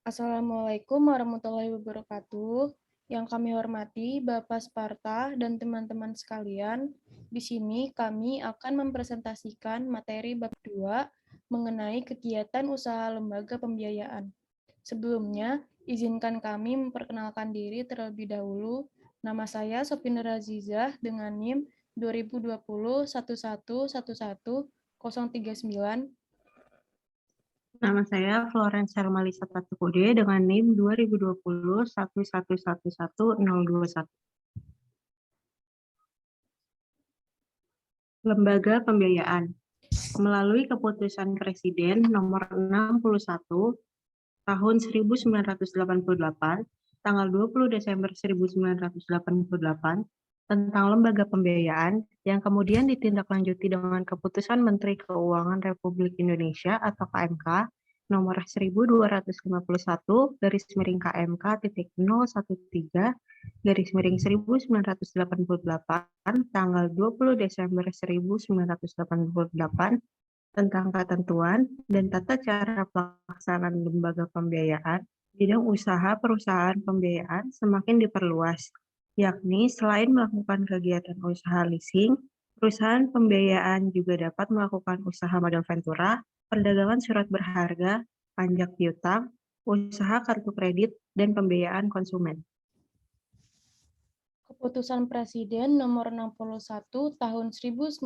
Assalamualaikum warahmatullahi wabarakatuh. Yang kami hormati Bapak Sparta dan teman-teman sekalian, di sini kami akan mempresentasikan materi bab 2 mengenai kegiatan usaha lembaga pembiayaan. Sebelumnya, izinkan kami memperkenalkan diri terlebih dahulu. Nama saya Sopinur Azizah dengan NIM 2020 1111 039. Nama saya Florence Hermalisa Tatukude dengan NIM 2020 1111021. Lembaga Pembiayaan. Melalui Keputusan Presiden Nomor 61 Tahun 1988, tanggal 20 Desember 1988, tentang lembaga pembiayaan yang kemudian ditindaklanjuti dengan Keputusan Menteri Keuangan Republik Indonesia atau KMK nomor 1251 /KMK titik 013 1988 tanggal 20 Desember 1988 tentang ketentuan dan tata cara pelaksanaan lembaga pembiayaan, bidang usaha perusahaan pembiayaan semakin diperluas, yakni selain melakukan kegiatan usaha leasing, perusahaan pembiayaan juga dapat melakukan usaha modal ventura, perdagangan surat berharga, pajak piutang, usaha kartu kredit, dan pembiayaan konsumen. Keputusan Presiden Nomor 61 Tahun 1998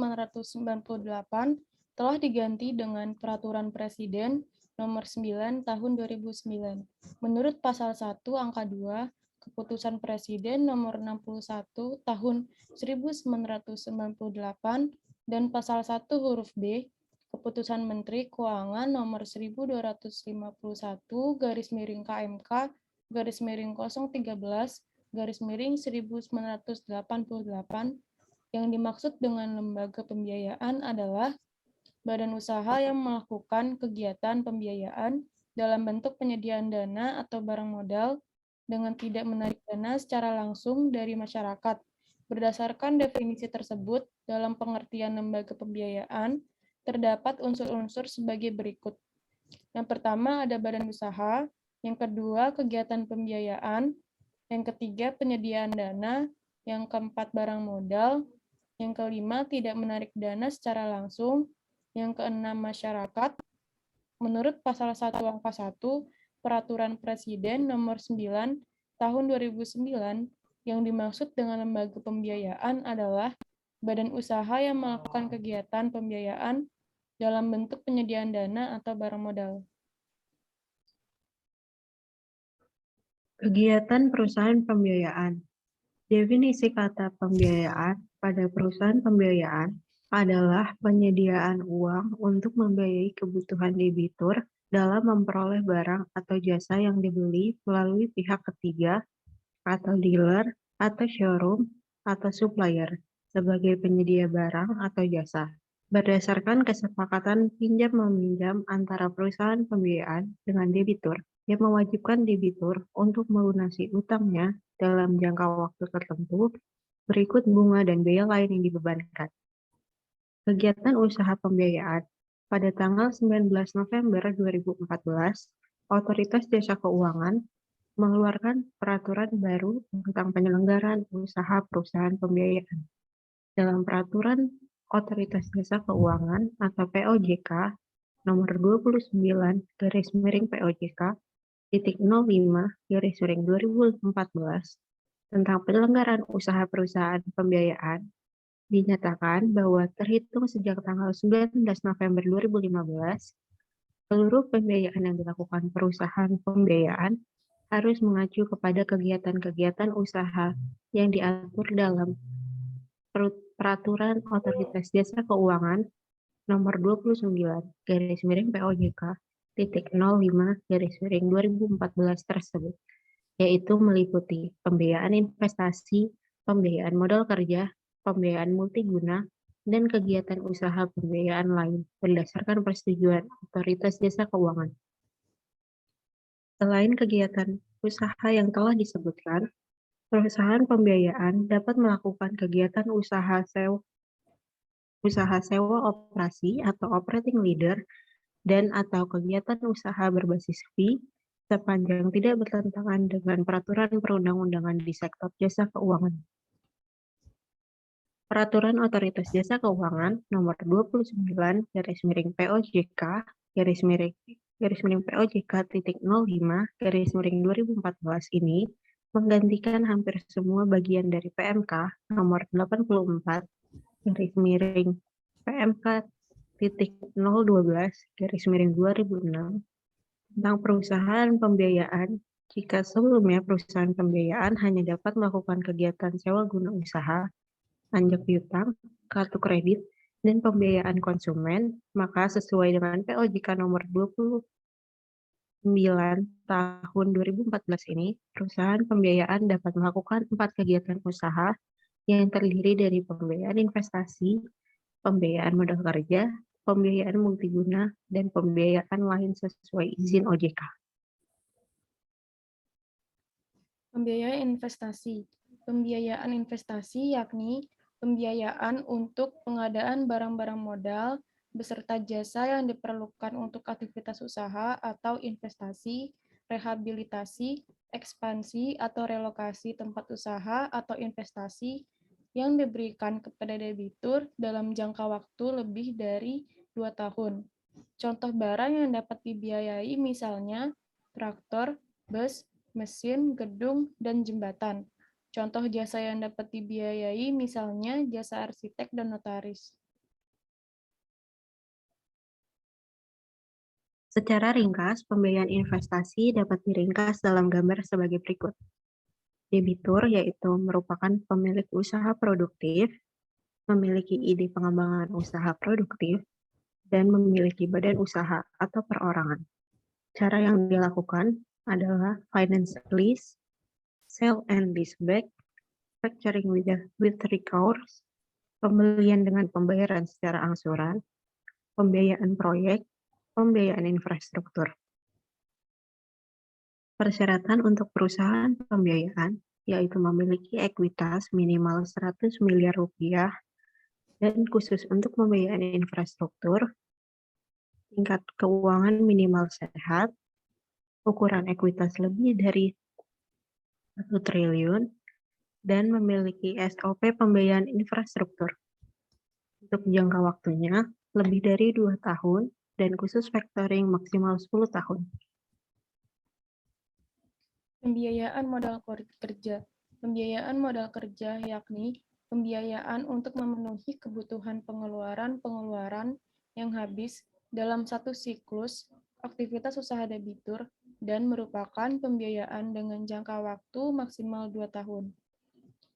telah diganti dengan Peraturan Presiden Nomor 9 Tahun 2009. Menurut Pasal 1 Angka 2, Keputusan Presiden Nomor 61 Tahun 1998 dan Pasal 1 huruf B, Keputusan Menteri Keuangan Nomor 1251/KMK /013/1988 yang dimaksud dengan lembaga pembiayaan adalah badan usaha yang melakukan kegiatan pembiayaan dalam bentuk penyediaan dana atau barang modal dengan tidak menarik dana secara langsung dari masyarakat. Berdasarkan definisi tersebut, dalam pengertian lembaga pembiayaan, terdapat unsur-unsur sebagai berikut. Yang pertama ada badan usaha, yang kedua kegiatan pembiayaan, yang ketiga penyediaan dana, yang keempat barang modal, yang kelima tidak menarik dana secara langsung, yang keenam masyarakat. Menurut Pasal 1 Angka 1 Peraturan Presiden Nomor 9 Tahun 2009, yang dimaksud dengan lembaga pembiayaan adalah badan usaha yang melakukan kegiatan pembiayaan dalam bentuk penyediaan dana atau barang modal. Kegiatan perusahaan pembiayaan. Definisi kata pembiayaan pada perusahaan pembiayaan adalah penyediaan uang untuk membiayai kebutuhan debitur dalam memperoleh barang atau jasa yang dibeli melalui pihak ketiga atau dealer atau showroom atau supplier sebagai penyedia barang atau jasa berdasarkan kesepakatan pinjam-meminjam antara perusahaan pembiayaan dengan debitur yang mewajibkan debitur untuk melunasi utangnya dalam jangka waktu tertentu berikut bunga dan biaya lain yang dibebankan. Kegiatan usaha pembiayaan. Pada tanggal 19 November 2014, Otoritas Jasa Keuangan mengeluarkan peraturan baru tentang penyelenggaraan usaha perusahaan pembiayaan. Dalam peraturan Otoritas Jasa Keuangan atau POJK nomor 29/POJK titik 05/2014 tentang penyelenggaraan usaha perusahaan pembiayaan dinyatakan bahwa terhitung sejak tanggal 19 November 2015, seluruh pembiayaan yang dilakukan perusahaan pembiayaan harus mengacu kepada kegiatan-kegiatan usaha yang diatur dalam Peraturan Otoritas Jasa Keuangan Nomor 29/POJK titik 05/2014 tersebut, yaitu meliputi pembiayaan investasi, pembiayaan modal kerja, pembiayaan multiguna, dan kegiatan usaha pembiayaan lain berdasarkan persetujuan Otoritas Jasa Keuangan. Selain kegiatan usaha yang telah disebutkan, perusahaan pembiayaan dapat melakukan kegiatan usaha sewa operasi atau operating leader dan atau kegiatan usaha berbasis fee sepanjang tidak bertentangan dengan peraturan perundang-undangan di sektor jasa keuangan. Peraturan Otoritas Jasa Keuangan Nomor 29/POJK POJK.05/2014 ini menggantikan hampir semua bagian dari PMK Nomor 84/PMK.012/2006 tentang perusahaan pembiayaan, jika sebelumnya perusahaan pembiayaan hanya dapat melakukan kegiatan sewa guna usaha, pajak piutang, kartu kredit, dan pembiayaan konsumen, maka sesuai dengan POJK nomor 29 tahun 2014 ini, perusahaan pembiayaan dapat melakukan 4 kegiatan usaha yang terdiri dari pembiayaan investasi, pembiayaan modal kerja, pembiayaan multiguna, dan pembiayaan lain sesuai izin OJK. Pembiayaan investasi. Pembiayaan investasi yakni pembiayaan untuk pengadaan barang-barang modal beserta jasa yang diperlukan untuk aktivitas usaha atau investasi, rehabilitasi, ekspansi atau relokasi tempat usaha atau investasi yang diberikan kepada debitur dalam jangka waktu lebih dari 2 tahun. Contoh barang yang dapat dibiayai misalnya traktor, bus, mesin, gedung, dan jembatan. Contoh jasa yang dapat dibiayai misalnya jasa arsitek dan notaris. Secara ringkas, pembiayaan investasi dapat diringkas dalam gambar sebagai berikut. Debitur yaitu merupakan pemilik usaha produktif, memiliki ide pengembangan usaha produktif, dan memiliki badan usaha atau perorangan. Cara yang dilakukan adalah finance lease, sell and leaseback, factoring with recourse, pembelian dengan pembayaran secara angsuran, pembiayaan proyek, pembiayaan infrastruktur. Persyaratan untuk perusahaan pembiayaan yaitu memiliki ekuitas minimal 100 miliar rupiah dan khusus untuk pembiayaan infrastruktur, tingkat keuangan minimal sehat, ukuran ekuitas lebih dari 1 triliun, dan memiliki SOP pembiayaan infrastruktur. Untuk jangka waktunya lebih dari 2 tahun dan khusus factoring maksimal 10 tahun. Pembiayaan modal kerja. Pembiayaan modal kerja yakni pembiayaan untuk memenuhi kebutuhan pengeluaran yang habis dalam satu siklus aktivitas usaha debitur dan merupakan pembiayaan dengan jangka waktu maksimal 2 tahun.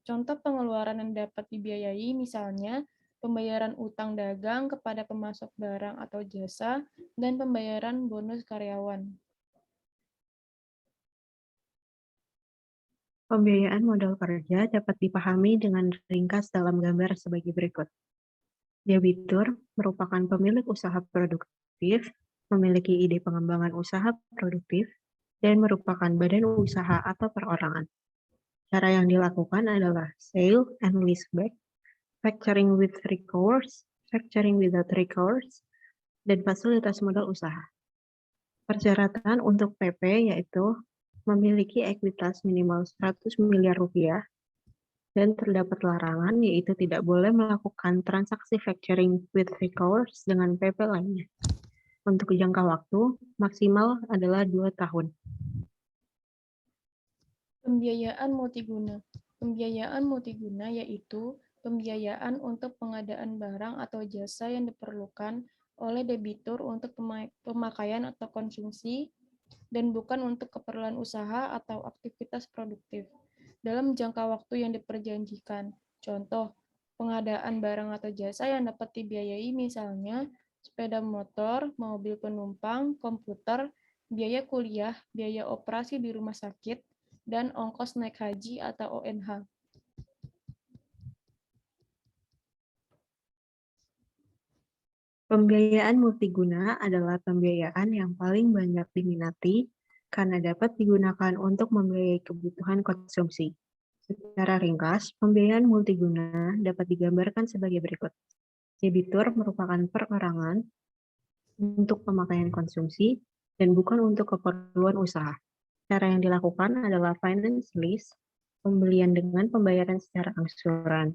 Contoh pengeluaran yang dapat dibiayai misalnya pembayaran utang dagang kepada pemasok barang atau jasa, dan pembayaran bonus karyawan. Pembiayaan modal kerja dapat dipahami dengan ringkas dalam gambar sebagai berikut. Debitur merupakan pemilik usaha produktif, memiliki ide pengembangan usaha produktif, dan merupakan badan usaha atau perorangan. Cara yang dilakukan adalah sale and leaseback, factoring with recourse, factoring without recourse, dan fasilitas modal usaha. Persyaratan untuk PP yaitu memiliki ekuitas minimal 100 miliar rupiah dan terdapat larangan yaitu tidak boleh melakukan transaksi factoring with recourse dengan PP lainnya. Untuk jangka waktu maksimal adalah 2 tahun. Pembiayaan multiguna. Pembiayaan multiguna yaitu pembiayaan untuk pengadaan barang atau jasa yang diperlukan oleh debitur untuk pemakaian atau konsumsi dan bukan untuk keperluan usaha atau aktivitas produktif dalam jangka waktu yang diperjanjikan. Contoh, pengadaan barang atau jasa yang dapat dibiayai misalnya sepeda motor, mobil penumpang, komputer, biaya kuliah, biaya operasi di rumah sakit, dan ongkos naik haji atau ONH. Pembiayaan multiguna adalah pembiayaan yang paling banyak diminati karena dapat digunakan untuk membiayai kebutuhan konsumsi. Secara ringkas, pembiayaan multiguna dapat digambarkan sebagai berikut. Debitur merupakan perorangan untuk pemakaian konsumsi, dan bukan untuk keperluan usaha. Cara yang dilakukan adalah finance lease, pembelian dengan pembayaran secara angsuran.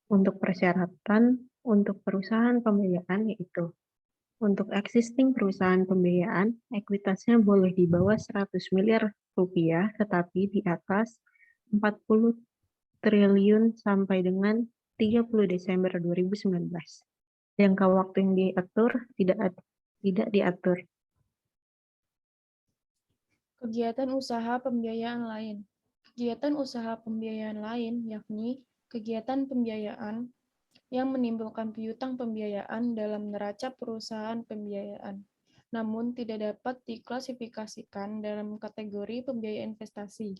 Untuk persyaratan untuk perusahaan pembiayaan yaitu untuk existing perusahaan pembiayaan, ekuitasnya boleh di bawah 100 miliar rupiah, tetapi di atas 40 triliun sampai dengan 30 Desember 2019. Jangka waktu yang diatur tidak diatur. Kegiatan usaha pembiayaan lain. Kegiatan usaha pembiayaan lain yakni kegiatan pembiayaan yang menimbulkan piutang pembiayaan dalam neraca perusahaan pembiayaan, namun tidak dapat diklasifikasikan dalam kategori pembiayaan investasi,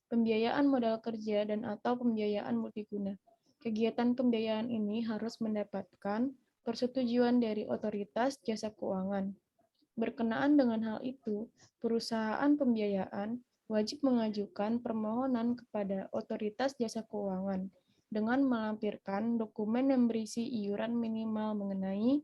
pembiayaan modal kerja, dan atau pembiayaan multiguna. Kegiatan pembiayaan ini harus mendapatkan persetujuan dari otoritas jasa keuangan. Berkenaan dengan hal itu, perusahaan pembiayaan wajib mengajukan permohonan kepada otoritas jasa keuangan dengan melampirkan dokumen yang berisi iuran minimal mengenai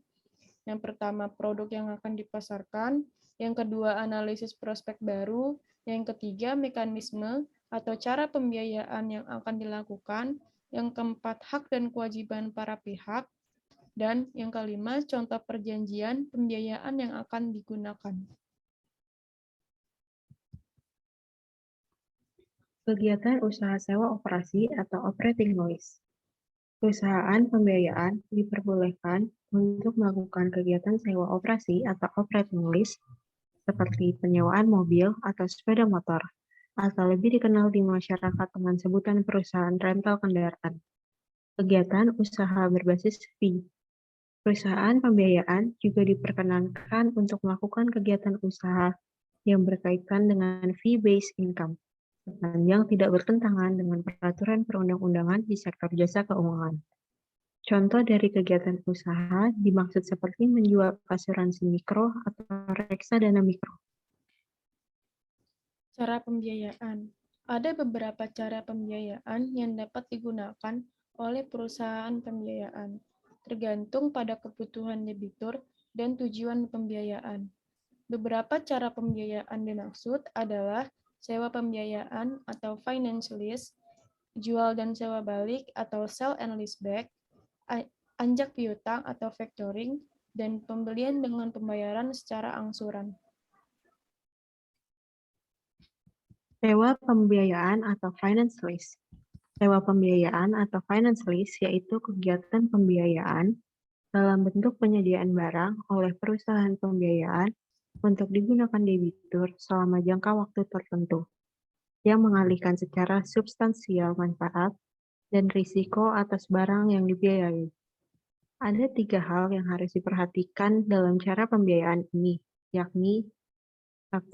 yang pertama produk yang akan dipasarkan, yang kedua analisis prospek baru, yang ketiga mekanisme atau cara pembiayaan yang akan dilakukan, yang keempat hak dan kewajiban para pihak, dan yang kelima contoh perjanjian pembiayaan yang akan digunakan. Kegiatan usaha sewa operasi atau operating lease. Perusahaan pembiayaan diperbolehkan untuk melakukan kegiatan sewa operasi atau operating lease seperti penyewaan mobil atau sepeda motor, atau lebih dikenal di masyarakat dengan sebutan perusahaan rental kendaraan. Kegiatan usaha berbasis fee. Perusahaan pembiayaan juga diperkenankan untuk melakukan kegiatan usaha yang berkaitan dengan fee-based income, sepanjang tidak bertentangan dengan peraturan perundang-undangan di sektor jasa keuangan. Contoh dari kegiatan usaha dimaksud seperti menjual asuransi mikro atau reksadana mikro. Cara pembiayaan. Ada beberapa cara pembiayaan yang dapat digunakan oleh perusahaan pembiayaan, tergantung pada kebutuhan debitur dan tujuan pembiayaan. Beberapa cara pembiayaan dimaksud adalah sewa pembiayaan atau finance lease, jual dan sewa balik atau sell and lease back, anjak piutang atau factoring, dan pembelian dengan pembayaran secara angsuran. Sewa pembiayaan atau finance lease. Sewa pembiayaan atau finance lease yaitu kegiatan pembiayaan dalam bentuk penyediaan barang oleh perusahaan pembiayaan untuk digunakan debitur selama jangka waktu tertentu, yang mengalihkan secara substansial manfaat dan risiko atas barang yang dibiayai. Ada 3 hal yang harus diperhatikan dalam cara pembiayaan ini, yakni 1.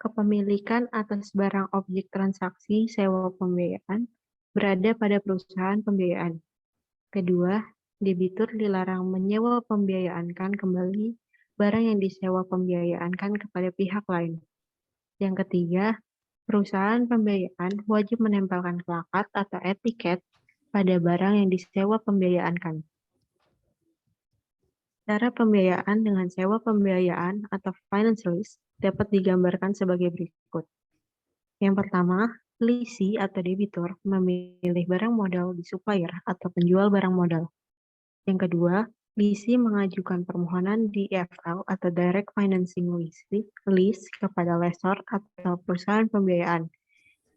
Kepemilikan atas barang objek transaksi sewa pembiayaan berada pada perusahaan pembiayaan. Kedua, debitur dilarang menyewa pembiayaankan kembali barang yang disewa pembiayaankan kepada pihak lain. Yang ketiga, perusahaan pembiayaan wajib menempelkan plakat atau etiket pada barang yang disewa pembiayaankan. Cara pembiayaan dengan sewa pembiayaan atau finance lease dapat digambarkan sebagai berikut. Yang pertama, lessee atau debitur memilih barang modal di supplier atau penjual barang modal. Yang kedua, lessee mengajukan permohonan DFL atau Direct Financing Lease kepada lessor atau perusahaan pembiayaan.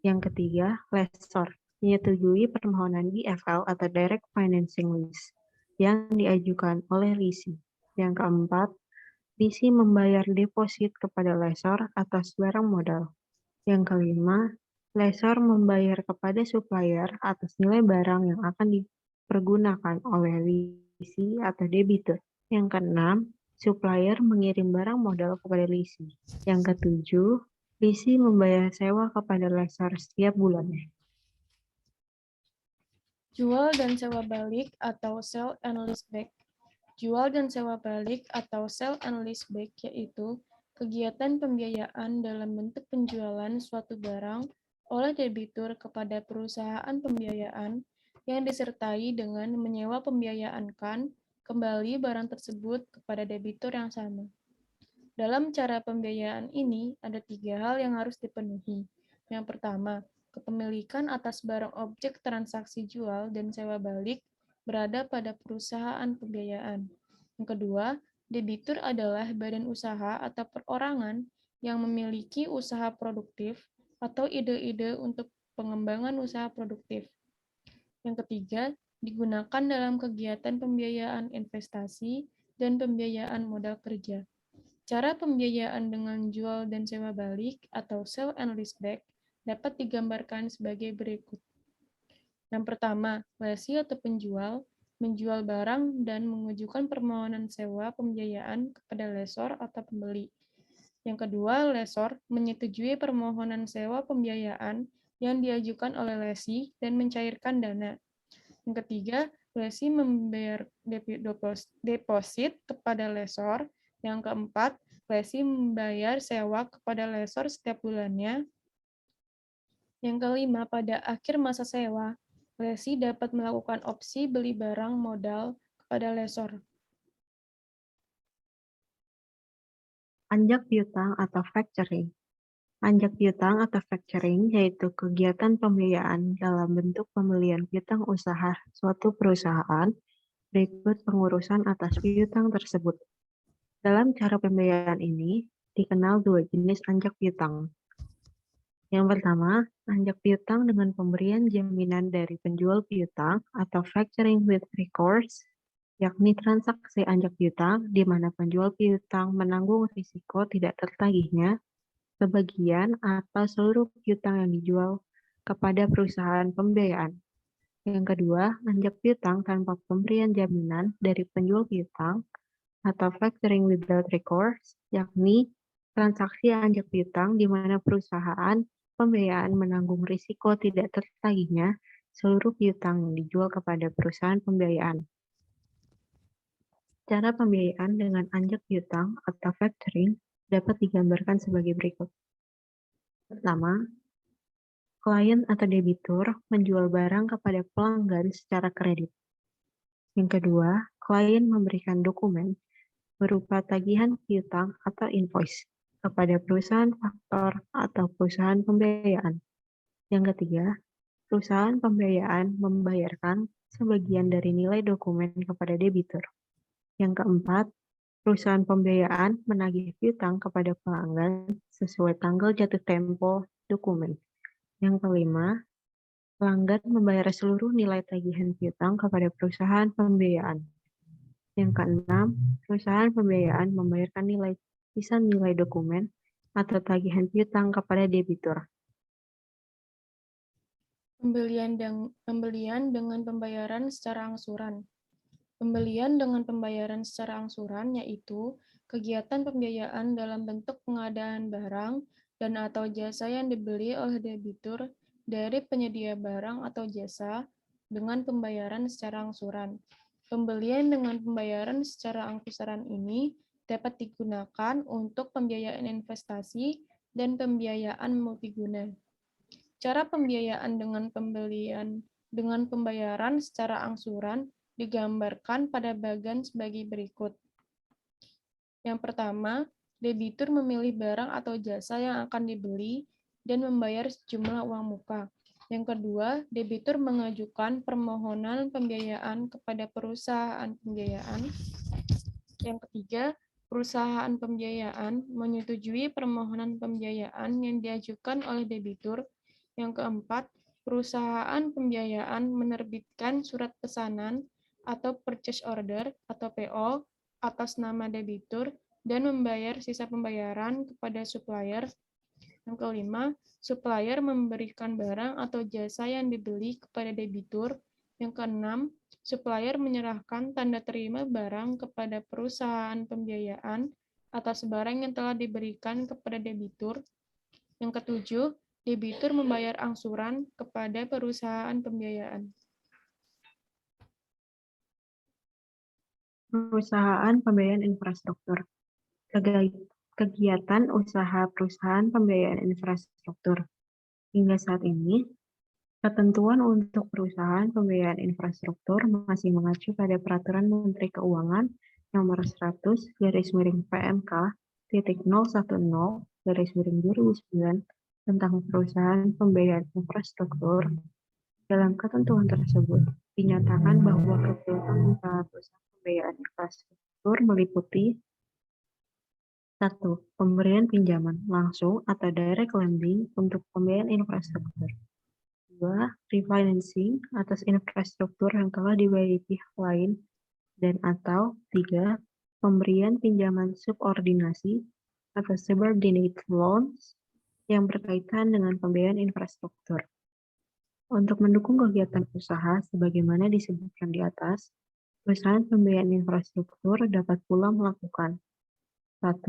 Yang ketiga, lessor menyetujui permohonan DFL atau Direct Financing Lease yang diajukan oleh lessee. Yang keempat, lessee membayar deposit kepada lessor atas barang modal. Yang kelima, lessor membayar kepada supplier atas nilai barang yang akan dipergunakan oleh lessee atau debitur. Yang keenam, supplier mengirim barang modal kepada lessee. Yang ketujuh, lessee membayar sewa kepada lessor setiap bulannya. Jual dan sewa balik atau sell and lease back. Jual dan sewa balik atau sell and lease back yaitu kegiatan pembiayaan dalam bentuk penjualan suatu barang oleh debitur kepada perusahaan pembiayaan yang disertai dengan menyewa pembiayaankan kembali barang tersebut kepada debitur yang sama. Dalam cara pembiayaan ini, ada 3 hal yang harus dipenuhi. Yang pertama, kepemilikan atas barang objek transaksi jual dan sewa balik berada pada perusahaan pembiayaan. Yang kedua, debitur adalah badan usaha atau perorangan yang memiliki usaha produktif atau ide-ide untuk pengembangan usaha produktif. Yang ketiga, digunakan dalam kegiatan pembiayaan investasi dan pembiayaan modal kerja. Cara pembiayaan dengan jual dan sewa balik atau sell and leaseback dapat digambarkan sebagai berikut. Yang pertama, lesi atau penjual menjual barang dan mengajukan permohonan sewa pembiayaan kepada lesor atau pembeli. Yang kedua, lesor menyetujui permohonan sewa pembiayaan yang diajukan oleh lesi dan mencairkan dana. Yang ketiga, lesi membayar deposit kepada lesor. Yang keempat, lesi membayar sewa kepada lesor setiap bulannya. Yang kelima, pada akhir masa sewa, lesi dapat melakukan opsi beli barang modal kepada lesor. Anjak piutang atau factoring. Anjak piutang atau factoring yaitu kegiatan pembiayaan dalam bentuk pembelian piutang usaha suatu perusahaan berikut pengurusan atas piutang tersebut. Dalam cara pembiayaan ini, dikenal 2 jenis anjak piutang. Yang pertama, anjak piutang dengan pemberian jaminan dari penjual piutang atau factoring with recourse, yakni transaksi anjak piutang di mana penjual piutang menanggung risiko tidak tertagihnya sebagian atau seluruh piutang yang dijual kepada perusahaan pembiayaan. Yang kedua, anjak piutang tanpa pemberian jaminan dari penjual piutang atau factoring without recourse, yakni transaksi anjak piutang di mana perusahaan pembiayaan menanggung risiko tidak tertagihnya seluruh piutang yang dijual kepada perusahaan pembiayaan. Cara pembiayaan dengan anjak piutang atau factoring dapat digambarkan sebagai berikut. Pertama, klien atau debitur menjual barang kepada pelanggan secara kredit. Yang kedua, klien memberikan dokumen berupa tagihan piutang atau invoice kepada perusahaan faktor atau perusahaan pembiayaan. Yang ketiga, perusahaan pembiayaan membayarkan sebagian dari nilai dokumen kepada debitur. Yang keempat, perusahaan pembiayaan menagih piutang kepada pelanggan sesuai tanggal jatuh tempo dokumen. Yang kelima, pelanggan membayar seluruh nilai tagihan piutang kepada perusahaan pembiayaan. Yang keenam, perusahaan pembiayaan membayarkan sisa nilai dokumen atau tagihan piutang kepada debitur. Pembelian dengan pembayaran secara angsuran. Pembelian dengan pembayaran secara angsuran yaitu kegiatan pembiayaan dalam bentuk pengadaan barang dan atau jasa yang dibeli oleh debitur dari penyedia barang atau jasa dengan pembayaran secara angsuran. Pembelian dengan pembayaran secara angsuran ini dapat digunakan untuk pembiayaan investasi dan pembiayaan multiguna. Cara pembiayaan dengan pembayaran secara angsuran digambarkan pada bagian sebagai berikut. Yang pertama, debitur memilih barang atau jasa yang akan dibeli dan membayar sejumlah uang muka. Yang kedua, debitur mengajukan permohonan pembiayaan kepada perusahaan pembiayaan. Yang ketiga, perusahaan pembiayaan menyetujui permohonan pembiayaan yang diajukan oleh debitur. Yang keempat, perusahaan pembiayaan menerbitkan surat pesanan atau purchase order atau PO atas nama debitur dan membayar sisa pembayaran kepada supplier. Yang kelima, supplier memberikan barang atau jasa yang dibeli kepada debitur. Yang keenam, supplier menyerahkan tanda terima barang kepada perusahaan pembiayaan atas barang yang telah diberikan kepada debitur. Yang ketujuh, debitur membayar angsuran kepada perusahaan pembiayaan. Perusahaan pembiayaan infrastruktur. Kegiatan usaha perusahaan pembiayaan infrastruktur. Hingga saat ini, ketentuan untuk perusahaan pembiayaan infrastruktur masih mengacu pada Peraturan Menteri Keuangan Nomor 100/PMK 3.010/2009 tentang perusahaan pembiayaan infrastruktur. Dalam ketentuan tersebut, dinyatakan bahwa kegiatan usaha perusahaan pembiayaan infrastruktur meliputi 1. Pemberian pinjaman langsung atau direct lending untuk pembiayaan infrastruktur. 2. Refinancing atas infrastruktur yang telah dibiayai pihak lain dan atau 3. Pemberian pinjaman subordinasi atau subordinate loans yang berkaitan dengan pembiayaan infrastruktur. Untuk mendukung kegiatan usaha sebagaimana disebutkan di atas, perusahaan pembiayaan infrastruktur dapat pula melakukan 1.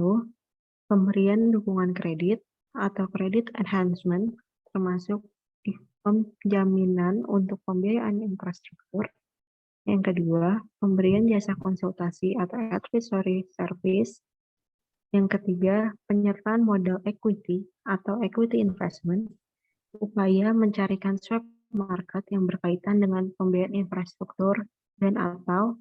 Pemberian dukungan kredit atau credit enhancement termasuk penjaminan untuk pembiayaan infrastruktur. Yang kedua, pemberian jasa konsultasi atau advisory service. Yang ketiga, penyertaan modal equity atau equity investment, upaya mencarikan swap market yang berkaitan dengan pembiayaan infrastruktur dan atau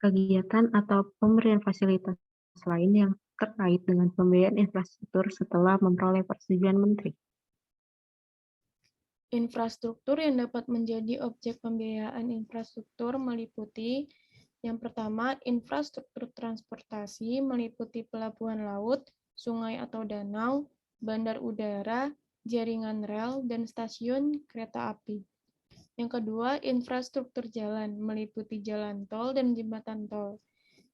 kegiatan atau pemberian fasilitas lain yang terkait dengan pembiayaan infrastruktur setelah memperoleh persetujuan menteri. Infrastruktur yang dapat menjadi objek pembiayaan infrastruktur meliputi yang pertama, infrastruktur transportasi meliputi pelabuhan laut, sungai atau danau, bandar udara, jaringan rel, dan stasiun kereta api. Yang kedua, infrastruktur jalan meliputi jalan tol dan jembatan tol.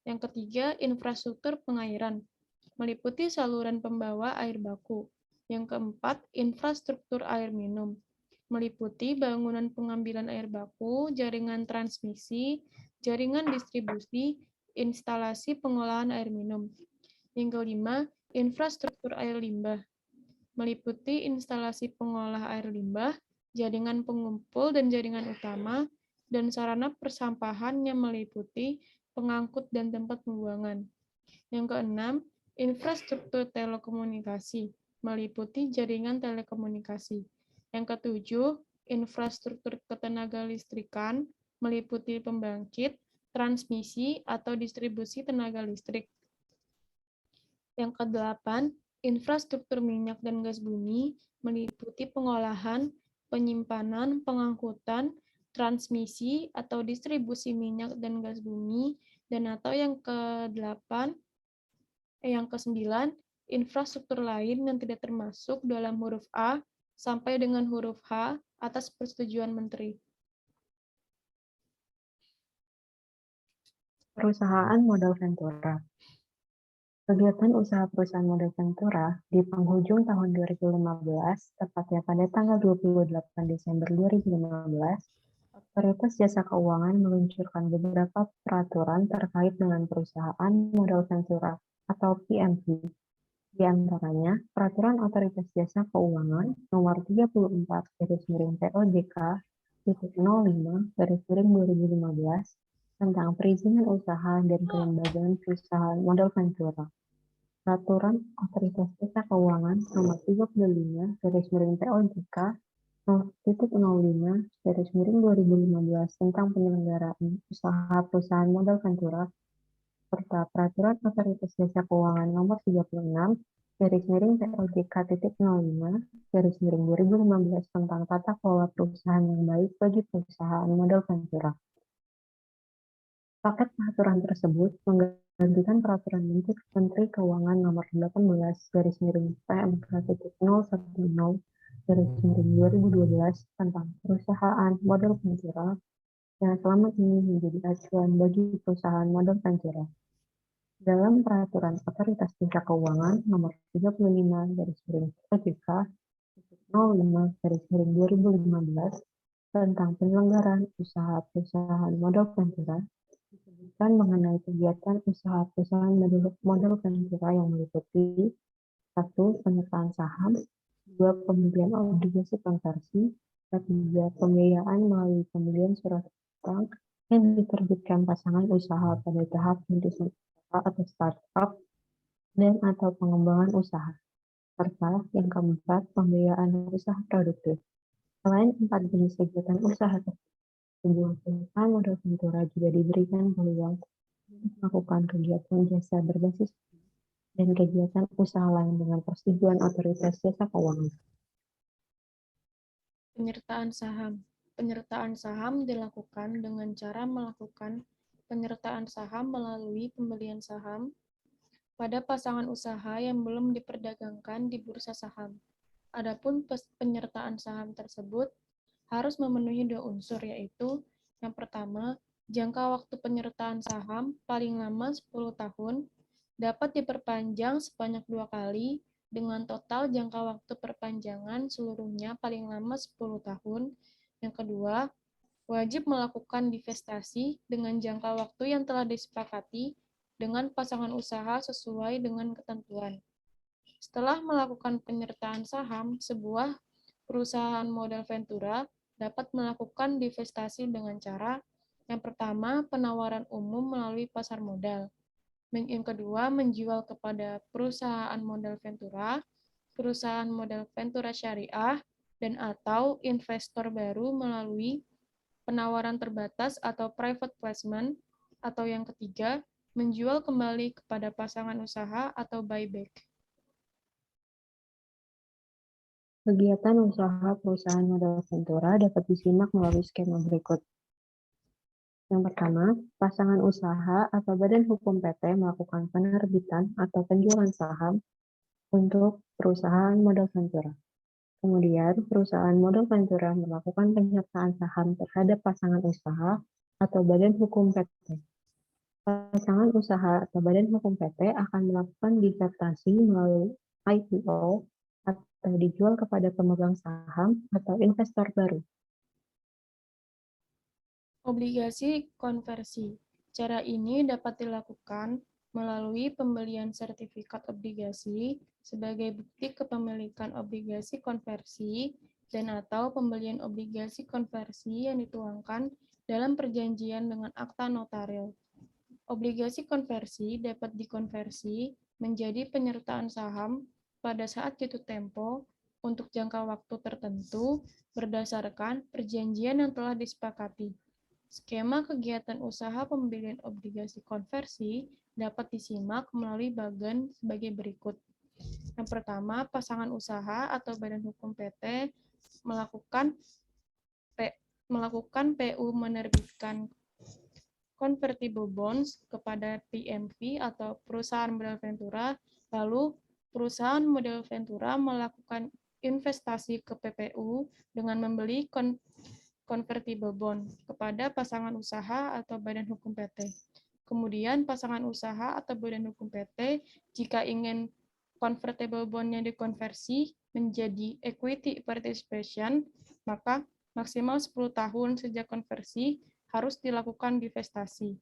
Yang ketiga, infrastruktur pengairan meliputi saluran pembawa air baku. Yang keempat, infrastruktur air minum meliputi bangunan pengambilan air baku, jaringan transmisi, jaringan distribusi, instalasi pengolahan air minum. Yang kelima, infrastruktur air limbah meliputi instalasi pengolah air limbah, jaringan pengumpul dan jaringan utama, dan sarana persampahan yang meliputi pengangkut dan tempat pembuangan. Yang keenam, infrastruktur telekomunikasi meliputi jaringan telekomunikasi. Yang ketujuh, infrastruktur ketenagalistrikan meliputi pembangkit, transmisi, atau distribusi tenaga listrik. Yang kedelapan, infrastruktur minyak dan gas bumi meliputi pengolahan, penyimpanan, pengangkutan, transmisi, atau distribusi minyak dan gas bumi, dan atau yang kesembilan, infrastruktur lain yang tidak termasuk dalam huruf A sampai dengan huruf H atas persetujuan menteri. Perusahaan modal Ventura. Kegiatan usaha perusahaan modal Ventura di penghujung tahun 2015, tepatnya pada tanggal 28 Desember 2015, Otoritas Jasa Keuangan meluncurkan beberapa peraturan terkait dengan perusahaan modal Ventura atau PMV. Di antaranya, Peraturan Otoritas Jasa Keuangan Nomor 34/POJK 05/2015 tentang perizinan usaha dan kelembagaan perusahaan modal Ventura. Peraturan Otoritas Jasa Keuangan Nomor 35/POJK 0.05/2015 tentang penyelenggaraan usaha perusahaan modal Ventura serta Peraturan Otoritas Jasa Keuangan Nomor 36/POJK.05/2015 tentang tata kelola perusahaan yang baik bagi perusahaan modal Ventura. Paket peraturan tersebut menggantikan Peraturan Menteri Keuangan Nomor 18/PMK.010/2012 tentang perusahaan modal Ventura yang selama ini menjadi acuan bagi perusahaan modal Ventura. Dalam Peraturan Otoritas Jasa Keuangan Nomor 35/POJK 05/2015 tentang penyelenggaraan usaha perusahaan modal Ventura disebutkan mengenai kegiatan usaha perusahaan modal Ventura yang meliputi 1. Penyertaan saham, 2. Pembelian obligasi konversi, 3. Pembiayaan melalui pembelian surat utang yang diterbitkan pasangan usaha pada tahap merintis atau startup dan atau pengembangan usaha, serta yang keempat, pembiayaan usaha produktif. Selain 4 jenis kegiatan usaha tersebut, sebuah perusahaan modal Ventura juga diberikan peluang untuk melakukan kegiatan jasa berbasis dan kegiatan usaha lain dengan persetujuan otoritas jasa keuangan. Penyertaan saham. Penyertaan saham dilakukan dengan cara melakukan penyertaan saham melalui pembelian saham pada pasangan usaha yang belum diperdagangkan di bursa saham. Adapun penyertaan saham tersebut harus memenuhi dua unsur, yaitu yang pertama, jangka waktu penyertaan saham paling lama 10 tahun, dapat diperpanjang sebanyak 2 kali, dengan total jangka waktu perpanjangan seluruhnya paling lama 10 tahun. Yang kedua, wajib melakukan divestasi dengan jangka waktu yang telah disepakati dengan pasangan usaha sesuai dengan ketentuan. Setelah melakukan penyertaan saham, sebuah perusahaan modal ventura dapat melakukan divestasi dengan cara yang pertama, penawaran umum melalui pasar modal. Yang kedua, menjual kepada perusahaan modal ventura, perusahaan modal ventura syariah, dan atau investor baru melalui penawaran terbatas atau private placement, atau yang ketiga, menjual kembali kepada pasangan usaha atau buyback. Kegiatan usaha perusahaan modal ventura dapat disimak melalui skema berikut. Yang pertama, pasangan usaha atau badan hukum PT melakukan penerbitan atau penjualan saham untuk perusahaan modal ventura. Kemudian, perusahaan modal ventura melakukan penyertaan saham terhadap pasangan usaha atau badan hukum PT. Pasangan usaha atau badan hukum PT akan melakukan disertasi melalui IPO atau dijual kepada pemegang saham atau investor baru. Obligasi konversi. Cara ini dapat dilakukan melalui pembelian sertifikat obligasi sebagai bukti kepemilikan obligasi konversi dan atau pembelian obligasi konversi yang dituangkan dalam perjanjian dengan akta notaril. Obligasi konversi dapat dikonversi menjadi penyertaan saham pada saat jatuh tempo untuk jangka waktu tertentu berdasarkan perjanjian yang telah disepakati. Skema kegiatan usaha pembelian obligasi konversi dapat disimak melalui bagan sebagai berikut. Yang pertama, pasangan usaha atau badan hukum PT melakukan PU menerbitkan convertible bonds kepada PMV atau perusahaan modal ventura, lalu perusahaan modal ventura melakukan investasi ke PPU dengan membeli convertible bond kepada pasangan usaha atau badan hukum PT. Kemudian pasangan usaha atau badan hukum PT jika ingin convertible bond-nya dikonversi menjadi equity participation, maka maksimal 10 tahun sejak konversi harus dilakukan divestasi.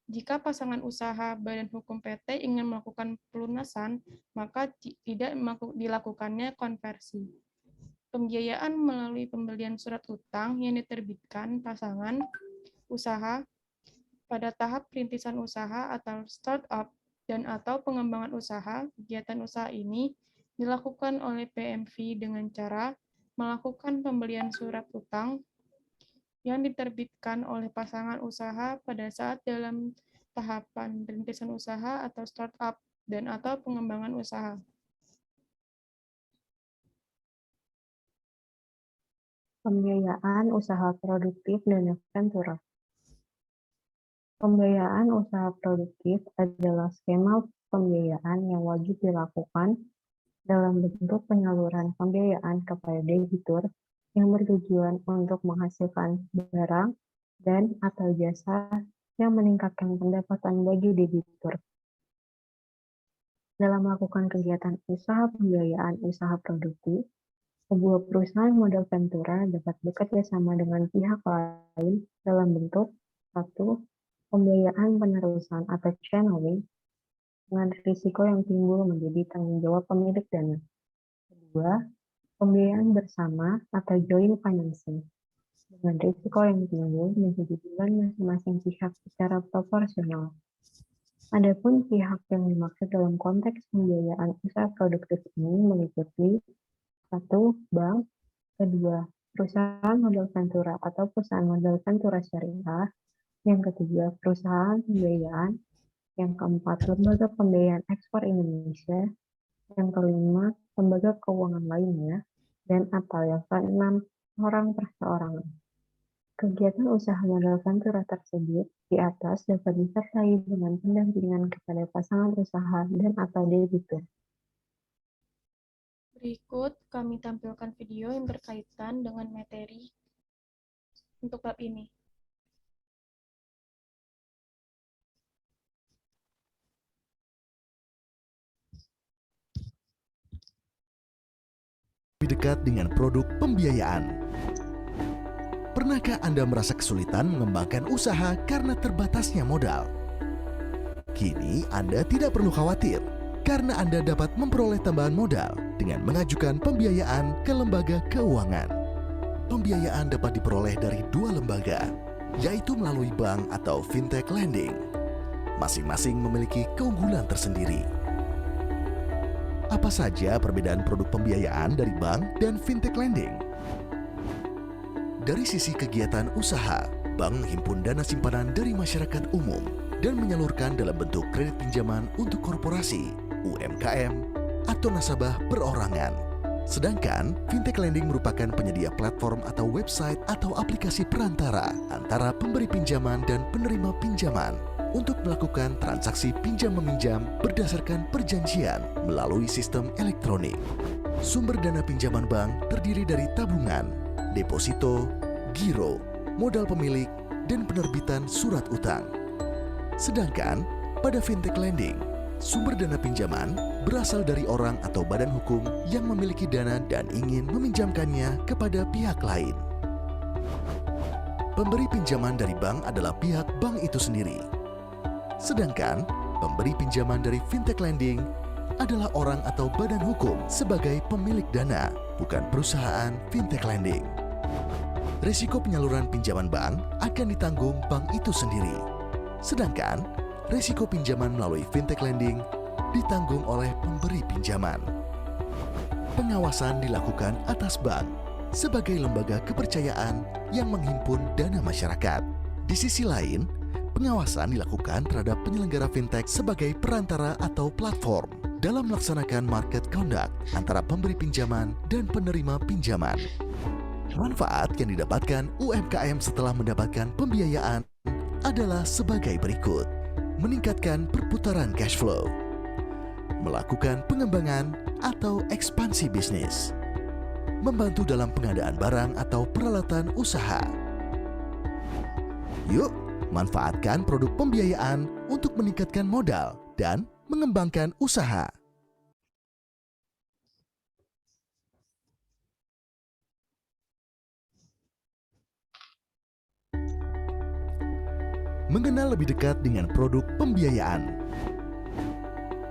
Jika pasangan usaha badan hukum PT ingin melakukan pelunasan, maka tidak dilakukannya konversi. Pembiayaan melalui pembelian surat utang yang diterbitkan pasangan usaha pada tahap perintisan usaha atau startup dan atau pengembangan usaha. Kegiatan usaha ini dilakukan oleh PMV dengan cara melakukan pembelian surat utang yang diterbitkan oleh pasangan usaha pada saat dalam tahapan rintisan usaha atau startup dan atau pengembangan usaha. Pembiayaan usaha produktif dan ventura. Pembiayaan usaha produktif adalah skema pembiayaan yang wajib dilakukan dalam bentuk penyaluran pembiayaan kepada debitur yang bertujuan untuk menghasilkan barang dan atau jasa yang meningkatkan pendapatan bagi debitur. Dalam melakukan kegiatan usaha pembiayaan usaha produktif, sebuah perusahaan modal ventura dapat bekerja sama dengan pihak lain dalam bentuk 1. Pembiayaan penerusan atau channeling dengan risiko yang timbul menjadi tanggung jawab pemilik dana. 2. Pembiayaan bersama atau joint financing dengan risiko yang timbul menjadi beban masing-masing pihak secara proporsional. Adapun pihak yang dimaksud dalam konteks pembiayaan usaha produktif ini meliputi 1. Bank, 2. Perusahaan modal ventura atau perusahaan modal ventura syariah, yang ketiga perusahaan pembiayaan, Yang keempat, Lembaga Pembiayaan Ekspor Indonesia. Yang kelima, lembaga keuangan lainnya. Dan atau yang keenam, orang perseorangan. Kegiatan usaha modal ventura tersebut di atas dapat disertai dengan pendampingan kepada pasangan usaha dan atau debitur. Berikut kami tampilkan video yang berkaitan dengan materi untuk bab ini. Lebih dekat dengan produk pembiayaan. Pernahkah Anda merasa kesulitan mengembangkan usaha karena terbatasnya modal? Kini Anda tidak perlu khawatir, karena Anda dapat memperoleh tambahan modal dengan mengajukan pembiayaan ke lembaga keuangan. Pembiayaan dapat diperoleh dari dua lembaga, yaitu melalui bank atau fintech lending. Masing-masing memiliki keunggulan tersendiri. Apa saja perbedaan produk pembiayaan dari bank dan fintech lending? Dari sisi kegiatan usaha, bank menghimpun dana simpanan dari masyarakat umum dan menyalurkan dalam bentuk kredit pinjaman untuk korporasi, UMKM, atau nasabah perorangan. Sedangkan fintech lending merupakan penyedia platform atau website atau aplikasi perantara antara pemberi pinjaman dan penerima pinjaman untuk melakukan transaksi pinjam-meminjam berdasarkan perjanjian melalui sistem elektronik. Sumber dana pinjaman bank terdiri dari tabungan, deposito, giro, modal pemilik, dan penerbitan surat utang. Sedangkan pada fintech lending, sumber dana pinjaman berasal dari orang atau badan hukum yang memiliki dana dan ingin meminjamkannya kepada pihak lain. Pemberi pinjaman dari bank adalah pihak bank itu sendiri. Sedangkan pemberi pinjaman dari fintech lending adalah orang atau badan hukum sebagai pemilik dana, bukan perusahaan fintech lending. Risiko penyaluran pinjaman bank akan ditanggung bank itu sendiri. Sedangkan risiko pinjaman melalui fintech lending ditanggung oleh pemberi pinjaman. Pengawasan dilakukan atas bank sebagai lembaga kepercayaan yang menghimpun dana masyarakat. Di sisi lain, pengawasan dilakukan terhadap penyelenggara fintech sebagai perantara atau platform dalam melaksanakan market conduct antara pemberi pinjaman dan penerima pinjaman. Manfaat yang didapatkan UMKM setelah mendapatkan pembiayaan adalah sebagai berikut. Meningkatkan perputaran cash flow, melakukan pengembangan atau ekspansi bisnis, membantu dalam pengadaan barang atau peralatan usaha. Yuk, manfaatkan produk pembiayaan untuk meningkatkan modal dan mengembangkan usaha. Mengenal lebih dekat dengan produk pembiayaan.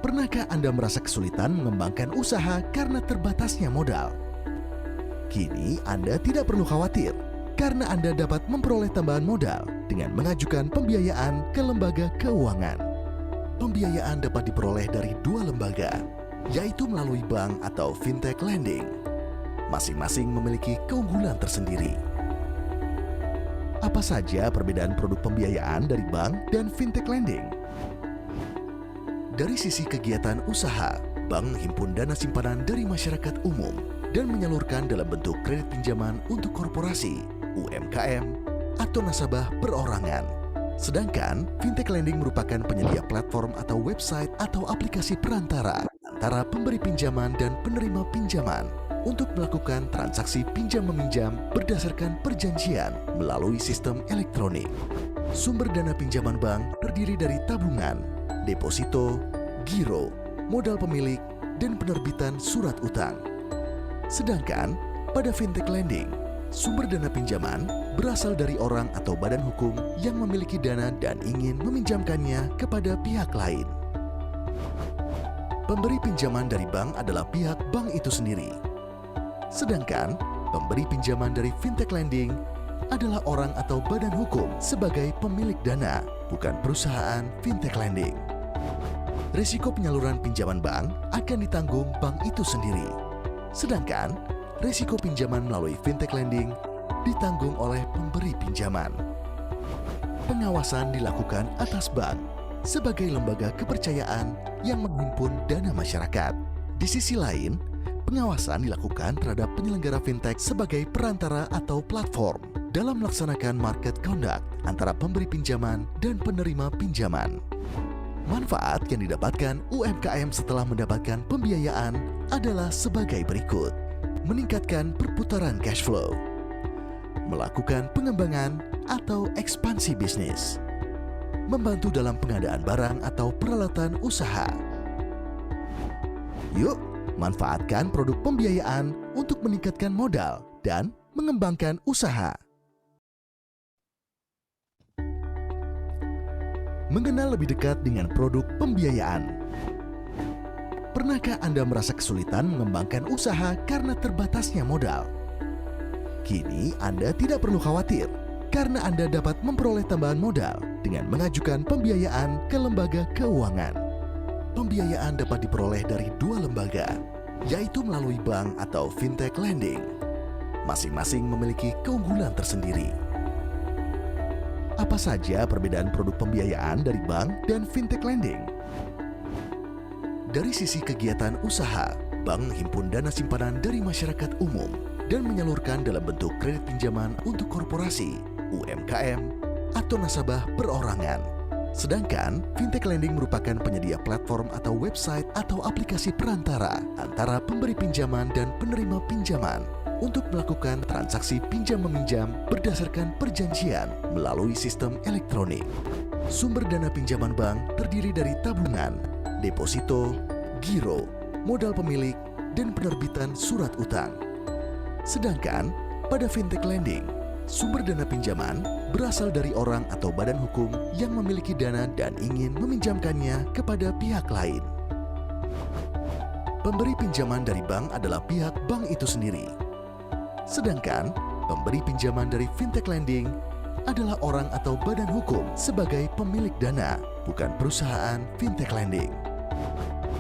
Pernahkah Anda merasa kesulitan mengembangkan usaha karena terbatasnya modal? Kini Anda tidak perlu khawatir, karena Anda dapat memperoleh tambahan modal dengan mengajukan pembiayaan ke lembaga keuangan. Pembiayaan dapat diperoleh dari dua lembaga, yaitu melalui bank atau fintech lending. Masing-masing memiliki keunggulan tersendiri. Apa saja perbedaan produk pembiayaan dari bank dan fintech lending? Dari sisi kegiatan usaha, bank menghimpun dana simpanan dari masyarakat umum dan menyalurkan dalam bentuk kredit pinjaman untuk korporasi, UMKM, atau nasabah perorangan. Sedangkan fintech lending merupakan penyedia platform atau website atau aplikasi perantara antara pemberi pinjaman dan penerima pinjaman untuk melakukan transaksi pinjam-meminjam berdasarkan perjanjian melalui sistem elektronik. Sumber dana pinjaman bank terdiri dari tabungan, deposito, giro, modal pemilik, dan penerbitan surat utang. Sedangkan pada fintech lending, sumber dana pinjaman berasal dari orang atau badan hukum yang memiliki dana dan ingin meminjamkannya kepada pihak lain. Pemberi pinjaman dari bank adalah pihak bank itu sendiri. Sedangkan pemberi pinjaman dari fintech lending adalah orang atau badan hukum sebagai pemilik dana, bukan perusahaan fintech lending. Risiko penyaluran pinjaman bank akan ditanggung bank itu sendiri. Sedangkan risiko pinjaman melalui fintech lending ditanggung oleh pemberi pinjaman. Pengawasan dilakukan atas bank sebagai lembaga kepercayaan yang menghimpun dana masyarakat. Di sisi lain, pengawasan dilakukan terhadap penyelenggara fintech sebagai perantara atau platform dalam melaksanakan market conduct antara pemberi pinjaman dan penerima pinjaman. Manfaat yang didapatkan UMKM setelah mendapatkan pembiayaan adalah sebagai berikut: meningkatkan perputaran cash flow, melakukan pengembangan atau ekspansi bisnis, membantu dalam pengadaan barang atau peralatan usaha. Yuk, manfaatkan produk pembiayaan untuk meningkatkan modal dan mengembangkan usaha. Mengenal lebih dekat dengan produk pembiayaan. Pernahkah Anda merasa kesulitan mengembangkan usaha karena terbatasnya modal? Kini Anda tidak perlu khawatir, karena Anda dapat memperoleh tambahan modal dengan mengajukan pembiayaan ke lembaga keuangan. Pembiayaan dapat diperoleh dari dua lembaga, yaitu melalui bank atau fintech lending. Masing-masing memiliki keunggulan tersendiri. Apa saja perbedaan produk pembiayaan dari bank dan fintech lending? Dari sisi kegiatan usaha, bank menghimpun dana simpanan dari masyarakat umum dan menyalurkan dalam bentuk kredit pinjaman untuk korporasi, UMKM, atau nasabah perorangan. Sedangkan fintech lending merupakan penyedia platform atau website atau aplikasi perantara antara pemberi pinjaman dan penerima pinjaman untuk melakukan transaksi pinjam-meminjam berdasarkan perjanjian melalui sistem elektronik. Sumber dana pinjaman bank terdiri dari tabungan, deposito, giro, modal pemilik, dan penerbitan surat utang. Sedangkan pada fintech lending, sumber dana pinjaman berasal dari orang atau badan hukum yang memiliki dana dan ingin meminjamkannya kepada pihak lain. Pemberi pinjaman dari bank adalah pihak bank itu sendiri. Sedangkan pemberi pinjaman dari fintech lending adalah orang atau badan hukum sebagai pemilik dana, bukan perusahaan fintech lending.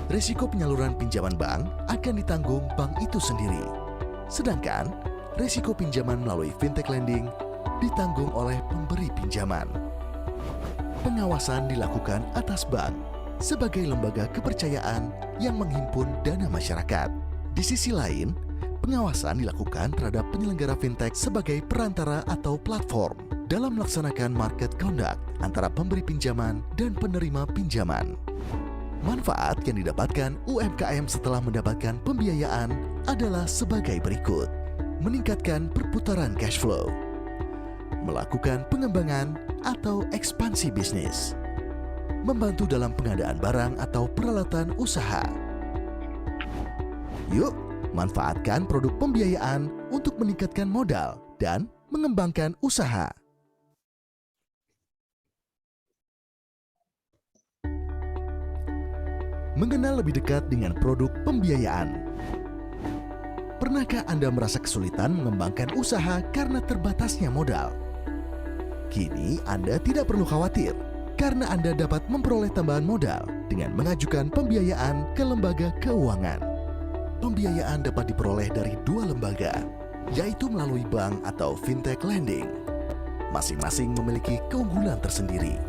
Risiko penyaluran pinjaman bank akan ditanggung bank itu sendiri. Sedangkan risiko pinjaman melalui fintech lending ditanggung oleh pemberi pinjaman. Pengawasan dilakukan atas bank sebagai lembaga kepercayaan yang menghimpun dana masyarakat. Di sisi lain, pengawasan dilakukan terhadap penyelenggara fintech sebagai perantara atau platform dalam melaksanakan market conduct antara pemberi pinjaman dan penerima pinjaman. Manfaat yang didapatkan UMKM setelah mendapatkan pembiayaan adalah sebagai berikut: meningkatkan perputaran cash flow, melakukan pengembangan atau ekspansi bisnis, membantu dalam pengadaan barang atau peralatan usaha. Yuk, manfaatkan produk pembiayaan untuk meningkatkan modal dan mengembangkan usaha. Mengenal lebih dekat dengan produk pembiayaan. Pernahkah Anda merasa kesulitan mengembangkan usaha karena terbatasnya modal? Kini Anda tidak perlu khawatir, karena Anda dapat memperoleh tambahan modal dengan mengajukan pembiayaan ke lembaga keuangan. Pembiayaan dapat diperoleh dari dua lembaga, yaitu melalui bank atau fintech lending. Masing-masing memiliki keunggulan tersendiri.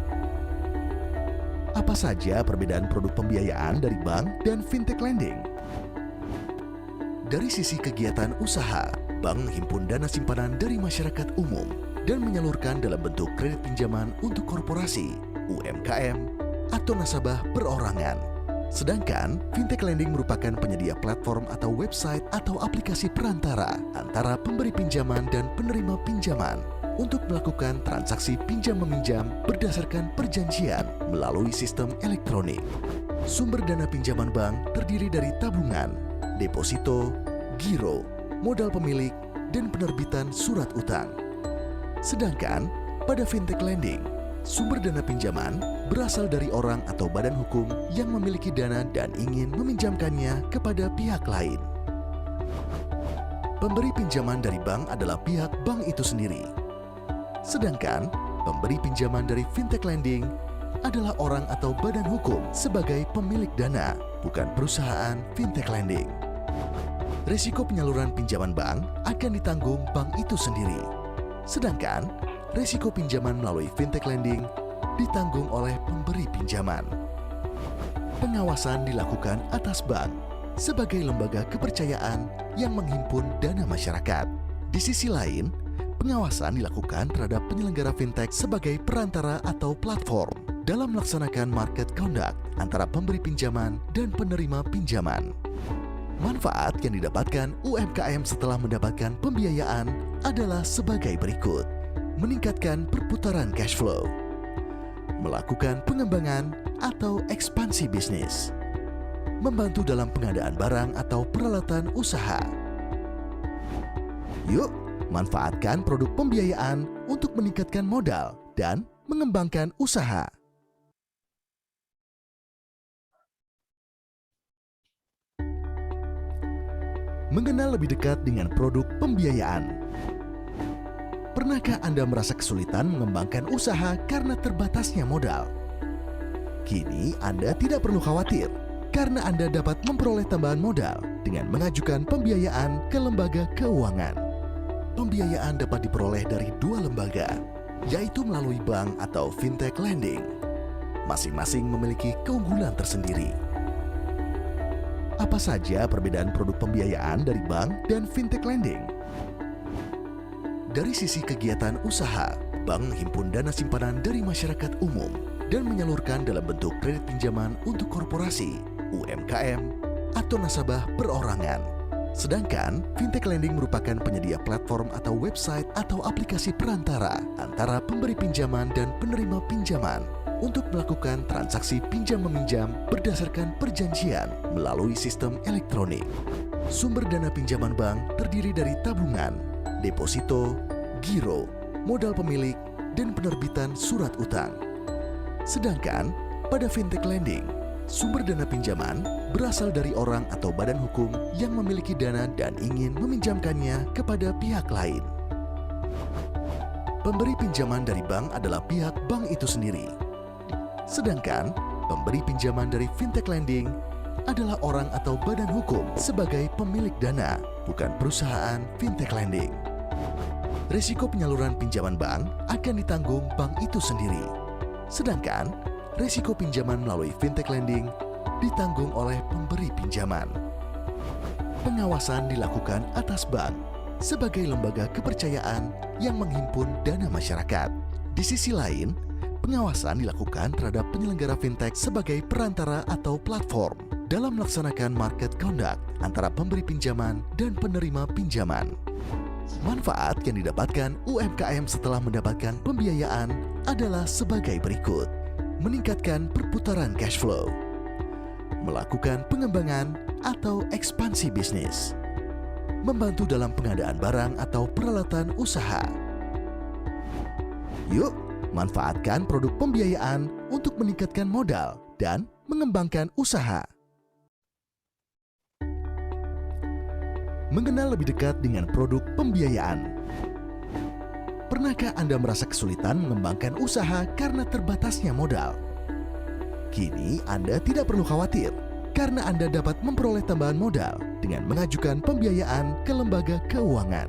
Apa saja perbedaan produk pembiayaan dari bank dan fintech lending? Dari sisi kegiatan usaha, bank menghimpun dana simpanan dari masyarakat umum dan menyalurkan dalam bentuk kredit pinjaman untuk korporasi, UMKM, atau nasabah perorangan. Sedangkan fintech lending merupakan penyedia platform atau website atau aplikasi perantara antara pemberi pinjaman dan penerima pinjaman untuk melakukan transaksi pinjam-meminjam berdasarkan perjanjian melalui sistem elektronik. Sumber dana pinjaman bank terdiri dari tabungan, deposito, giro, modal pemilik, dan penerbitan surat utang. Sedangkan pada fintech lending, sumber dana pinjaman berasal dari orang atau badan hukum yang memiliki dana dan ingin meminjamkannya kepada pihak lain. Pemberi pinjaman dari bank adalah pihak bank itu sendiri. Sedangkan pemberi pinjaman dari fintech lending adalah orang atau badan hukum sebagai pemilik dana, bukan perusahaan fintech lending. Risiko penyaluran pinjaman bank akan ditanggung bank itu sendiri. Sedangkan risiko pinjaman melalui fintech lending ditanggung oleh pemberi pinjaman. Pengawasan dilakukan atas bank sebagai lembaga kepercayaan yang menghimpun dana masyarakat. Di sisi lain, pengawasan dilakukan terhadap penyelenggara fintech sebagai perantara atau platform dalam melaksanakan market conduct antara pemberi pinjaman dan penerima pinjaman. Manfaat yang didapatkan UMKM setelah mendapatkan pembiayaan adalah sebagai berikut: meningkatkan perputaran cash flow, melakukan pengembangan atau ekspansi bisnis, membantu dalam pengadaan barang atau peralatan usaha. Yuk, manfaatkan produk pembiayaan untuk meningkatkan modal dan mengembangkan usaha. Mengenal lebih dekat dengan produk pembiayaan. Pernahkah Anda merasa kesulitan mengembangkan usaha karena terbatasnya modal? Kini Anda tidak perlu khawatir, karena Anda dapat memperoleh tambahan modal dengan mengajukan pembiayaan ke lembaga keuangan. Pembiayaan dapat diperoleh dari dua lembaga, yaitu melalui bank atau fintech lending. Masing-masing memiliki keunggulan tersendiri. Apa saja perbedaan produk pembiayaan dari bank dan fintech lending? Dari sisi kegiatan usaha, bank menghimpun dana simpanan dari masyarakat umum dan menyalurkan dalam bentuk kredit pinjaman untuk korporasi, UMKM, atau nasabah perorangan. Sedangkan fintech lending merupakan penyedia platform atau website atau aplikasi perantara antara pemberi pinjaman dan penerima pinjaman untuk melakukan transaksi pinjam-meminjam berdasarkan perjanjian melalui sistem elektronik. Sumber dana pinjaman bank terdiri dari tabungan, deposito, giro, modal pemilik, dan penerbitan surat utang. Sedangkan pada fintech lending, sumber dana pinjaman berasal dari orang atau badan hukum yang memiliki dana dan ingin meminjamkannya kepada pihak lain. Pemberi pinjaman dari bank adalah pihak bank itu sendiri. Sedangkan pemberi pinjaman dari fintech lending adalah orang atau badan hukum sebagai pemilik dana, bukan perusahaan fintech lending. Risiko penyaluran pinjaman bank akan ditanggung bank itu sendiri. Sedangkan risiko pinjaman melalui fintech lending ditanggung oleh pemberi pinjaman. Pengawasan dilakukan atas bank sebagai lembaga kepercayaan yang menghimpun dana masyarakat. Di sisi lain, pengawasan dilakukan terhadap penyelenggara fintech sebagai perantara atau platform dalam melaksanakan market conduct antara pemberi pinjaman dan penerima pinjaman. Manfaat yang didapatkan UMKM setelah mendapatkan pembiayaan adalah sebagai berikut: meningkatkan perputaran cash flow, melakukan pengembangan atau ekspansi bisnis, membantu dalam pengadaan barang atau peralatan usaha. Yuk, manfaatkan produk pembiayaan untuk meningkatkan modal dan mengembangkan usaha. Mengenal lebih dekat dengan produk pembiayaan. Pernahkah Anda merasa kesulitan mengembangkan usaha karena terbatasnya modal? Kini Anda tidak perlu khawatir, karena Anda dapat memperoleh tambahan modal dengan mengajukan pembiayaan ke lembaga keuangan.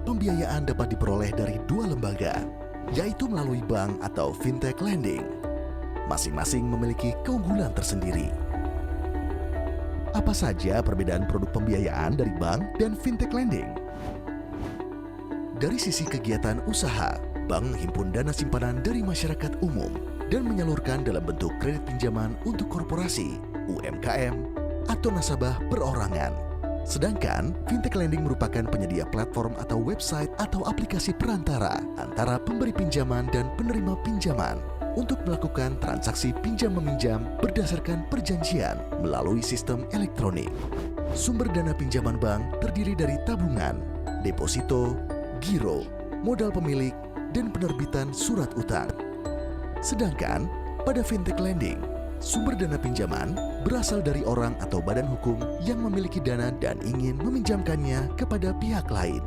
Pembiayaan dapat diperoleh dari dua lembaga, yaitu melalui bank atau fintech lending. Masing-masing memiliki keunggulan tersendiri. Apa saja perbedaan produk pembiayaan dari bank dan fintech lending? Dari sisi kegiatan usaha, bank menghimpun dana simpanan dari masyarakat umum dan menyalurkan dalam bentuk kredit pinjaman untuk korporasi, UMKM, atau nasabah perorangan. Sedangkan fintech lending merupakan penyedia platform atau website atau aplikasi perantara antara pemberi pinjaman dan penerima pinjaman untuk melakukan transaksi pinjam-meminjam berdasarkan perjanjian melalui sistem elektronik. Sumber dana pinjaman bank terdiri dari tabungan, deposito, giro, modal pemilik, dan penerbitan surat utang. Sedangkan pada fintech lending, sumber dana pinjaman berasal dari orang atau badan hukum yang memiliki dana dan ingin meminjamkannya kepada pihak lain.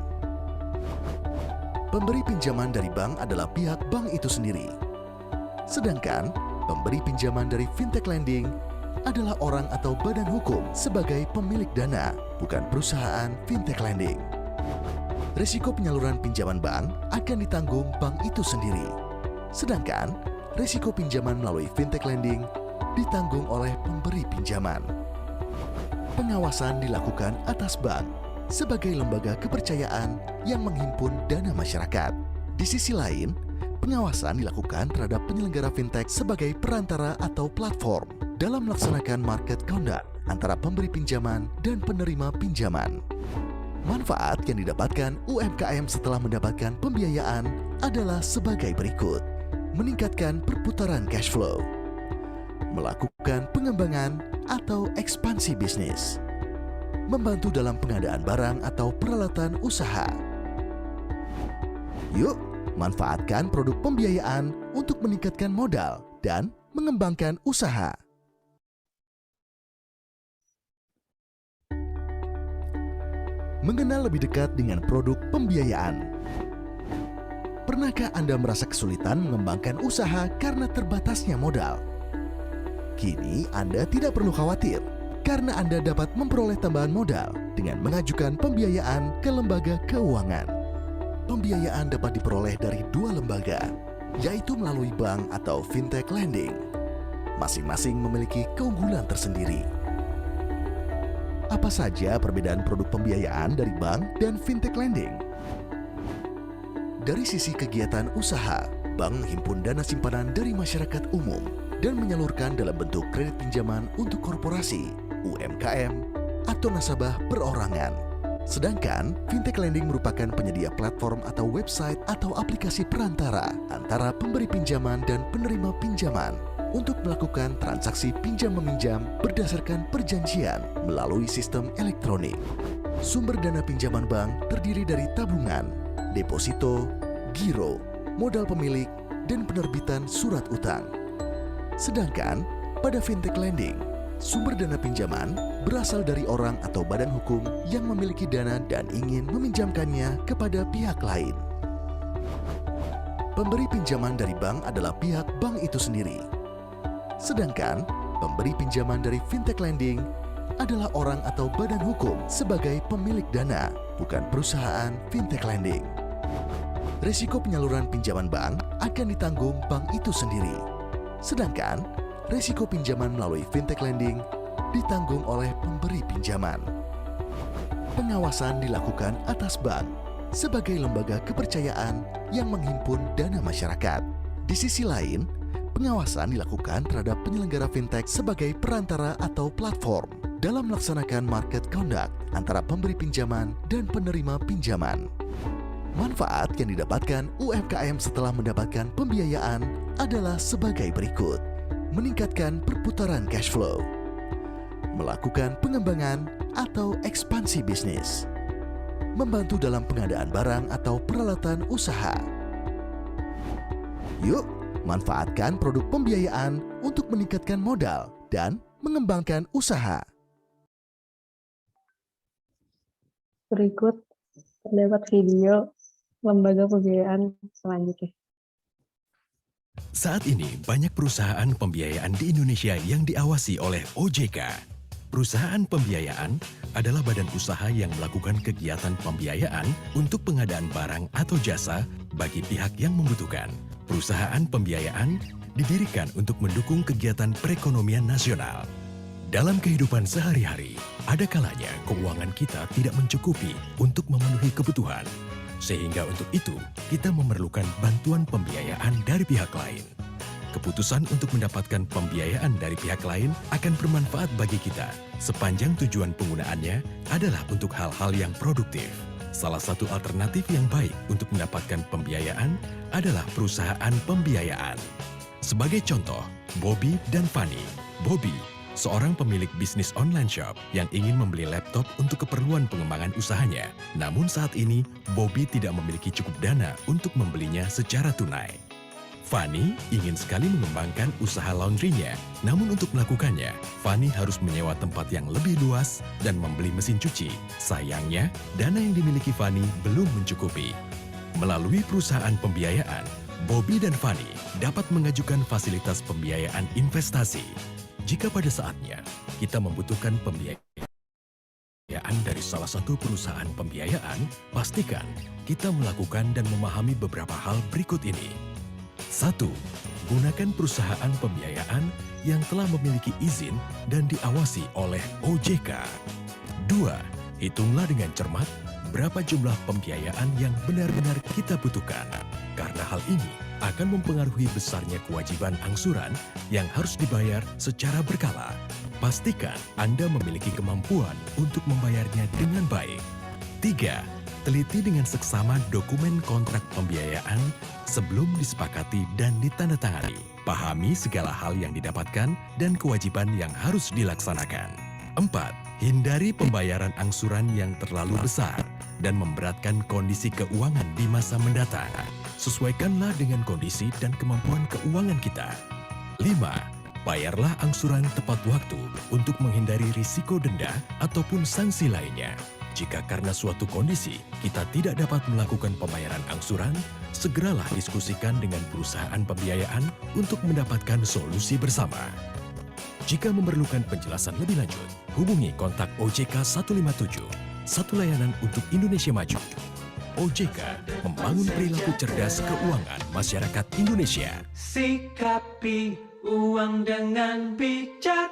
Pemberi pinjaman dari bank adalah pihak bank itu sendiri. Sedangkan pemberi pinjaman dari fintech lending adalah orang atau badan hukum sebagai pemilik dana, bukan perusahaan fintech lending. Risiko penyaluran pinjaman bank akan ditanggung bank itu sendiri. Sedangkan risiko pinjaman melalui fintech lending ditanggung oleh pemberi pinjaman. Pengawasan dilakukan atas bank sebagai lembaga kepercayaan yang menghimpun dana masyarakat. Di sisi lain, pengawasan dilakukan terhadap penyelenggara fintech sebagai perantara atau platform dalam melaksanakan market conduct antara pemberi pinjaman dan penerima pinjaman. Manfaat yang didapatkan UMKM setelah mendapatkan pembiayaan adalah sebagai berikut: meningkatkan perputaran cash flow, melakukan pengembangan atau ekspansi bisnis, membantu dalam pengadaan barang atau peralatan usaha. Yuk, manfaatkan produk pembiayaan untuk meningkatkan modal dan mengembangkan usaha. Mengenal lebih dekat dengan produk pembiayaan. Pernahkah Anda merasa kesulitan mengembangkan usaha karena terbatasnya modal? Kini Anda tidak perlu khawatir, karena Anda dapat memperoleh tambahan modal dengan mengajukan pembiayaan ke lembaga keuangan. Pembiayaan dapat diperoleh dari dua lembaga, yaitu melalui bank atau fintech lending. Masing-masing memiliki keunggulan tersendiri. Apa saja perbedaan produk pembiayaan dari bank dan fintech lending? Dari sisi kegiatan usaha, bank menghimpun dana simpanan dari masyarakat umum dan menyalurkan dalam bentuk kredit pinjaman untuk korporasi, UMKM, atau nasabah perorangan. Sedangkan fintech lending merupakan penyedia platform atau website atau aplikasi perantara antara pemberi pinjaman dan penerima pinjaman untuk melakukan transaksi pinjam-meminjam berdasarkan perjanjian melalui sistem elektronik. Sumber dana pinjaman bank terdiri dari tabungan, deposito, giro, modal pemilik, dan penerbitan surat utang. Sedangkan pada fintech lending, sumber dana pinjaman berasal dari orang atau badan hukum yang memiliki dana dan ingin meminjamkannya kepada pihak lain. Pemberi pinjaman dari bank adalah pihak bank itu sendiri. Sedangkan pemberi pinjaman dari fintech lending adalah orang atau badan hukum sebagai pemilik dana, bukan perusahaan fintech lending. Risiko penyaluran pinjaman bank akan ditanggung bank itu sendiri. Sedangkan risiko pinjaman melalui fintech lending ditanggung oleh pemberi pinjaman. Pengawasan dilakukan atas bank sebagai lembaga kepercayaan yang menghimpun dana masyarakat. Di sisi lain, pengawasan dilakukan terhadap penyelenggara fintech sebagai perantara atau platform dalam melaksanakan market conduct antara pemberi pinjaman dan penerima pinjaman. Manfaat yang didapatkan UMKM setelah mendapatkan pembiayaan adalah sebagai berikut: meningkatkan perputaran cash flow, melakukan pengembangan atau ekspansi bisnis, membantu dalam pengadaan barang atau peralatan usaha. Yuk, manfaatkan produk pembiayaan untuk meningkatkan modal dan mengembangkan usaha. Berikut terdapat video lembaga pembiayaan selanjutnya. Saat ini banyak perusahaan pembiayaan di Indonesia yang diawasi oleh OJK. Perusahaan pembiayaan adalah badan usaha yang melakukan kegiatan pembiayaan untuk pengadaan barang atau jasa bagi pihak yang membutuhkan. Perusahaan pembiayaan didirikan untuk mendukung kegiatan perekonomian nasional. Dalam kehidupan sehari-hari, ada kalanya keuangan kita tidak mencukupi untuk memenuhi kebutuhan. Sehingga untuk itu, kita memerlukan bantuan pembiayaan dari pihak lain. Keputusan untuk mendapatkan pembiayaan dari pihak lain akan bermanfaat bagi kita, sepanjang tujuan penggunaannya adalah untuk hal-hal yang produktif. Salah satu alternatif yang baik untuk mendapatkan pembiayaan adalah perusahaan pembiayaan. Sebagai contoh, Bobby dan Fanny. Bobby, seorang pemilik bisnis online shop yang ingin membeli laptop untuk keperluan pengembangan usahanya. Namun saat ini, Bobby tidak memiliki cukup dana untuk membelinya secara tunai. Fanny ingin sekali mengembangkan usaha laundrynya. Namun untuk melakukannya, Fanny harus menyewa tempat yang lebih luas dan membeli mesin cuci. Sayangnya, dana yang dimiliki Fanny belum mencukupi. Melalui perusahaan pembiayaan, Bobby dan Fanny dapat mengajukan fasilitas pembiayaan investasi. Jika pada saatnya kita membutuhkan pembiayaan dari salah satu perusahaan pembiayaan, pastikan kita melakukan dan memahami beberapa hal berikut ini. 1. gunakan perusahaan pembiayaan yang telah memiliki izin dan diawasi oleh OJK. 2. Hitunglah dengan cermat berapa jumlah pembiayaan yang benar-benar kita butuhkan, karena hal ini akan mempengaruhi besarnya kewajiban angsuran yang harus dibayar secara berkala. Pastikan Anda memiliki kemampuan untuk membayarnya dengan baik. 3. Teliti dengan seksama dokumen kontrak pembiayaan sebelum disepakati dan ditandatangani. Pahami segala hal yang didapatkan dan kewajiban yang harus dilaksanakan. 4. Hindari pembayaran angsuran yang terlalu besar dan memberatkan kondisi keuangan di masa mendatang. Sesuaikanlah dengan kondisi dan kemampuan keuangan kita. 5. Bayarlah angsuran tepat waktu untuk menghindari risiko denda ataupun sanksi lainnya. Jika karena suatu kondisi kita tidak dapat melakukan pembayaran angsuran, segeralah diskusikan dengan perusahaan pembiayaan untuk mendapatkan solusi bersama. Jika memerlukan penjelasan lebih lanjut, hubungi kontak OJK 157, satu layanan untuk Indonesia Maju. OJK membangun perilaku cerdas keuangan masyarakat Indonesia. Sikapi uang dengan bijak.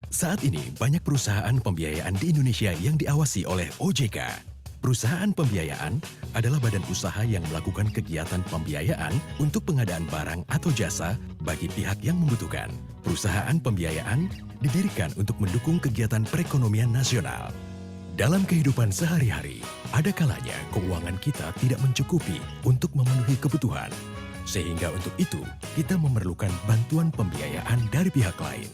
Saat ini, banyak perusahaan pembiayaan di Indonesia yang diawasi oleh OJK. Perusahaan pembiayaan adalah badan usaha yang melakukan kegiatan pembiayaan untuk pengadaan barang atau jasa bagi pihak yang membutuhkan. Perusahaan pembiayaan didirikan untuk mendukung kegiatan perekonomian nasional. Dalam kehidupan sehari-hari, ada kalanya keuangan kita tidak mencukupi untuk memenuhi kebutuhan. Sehingga untuk itu, kita memerlukan bantuan pembiayaan dari pihak lain.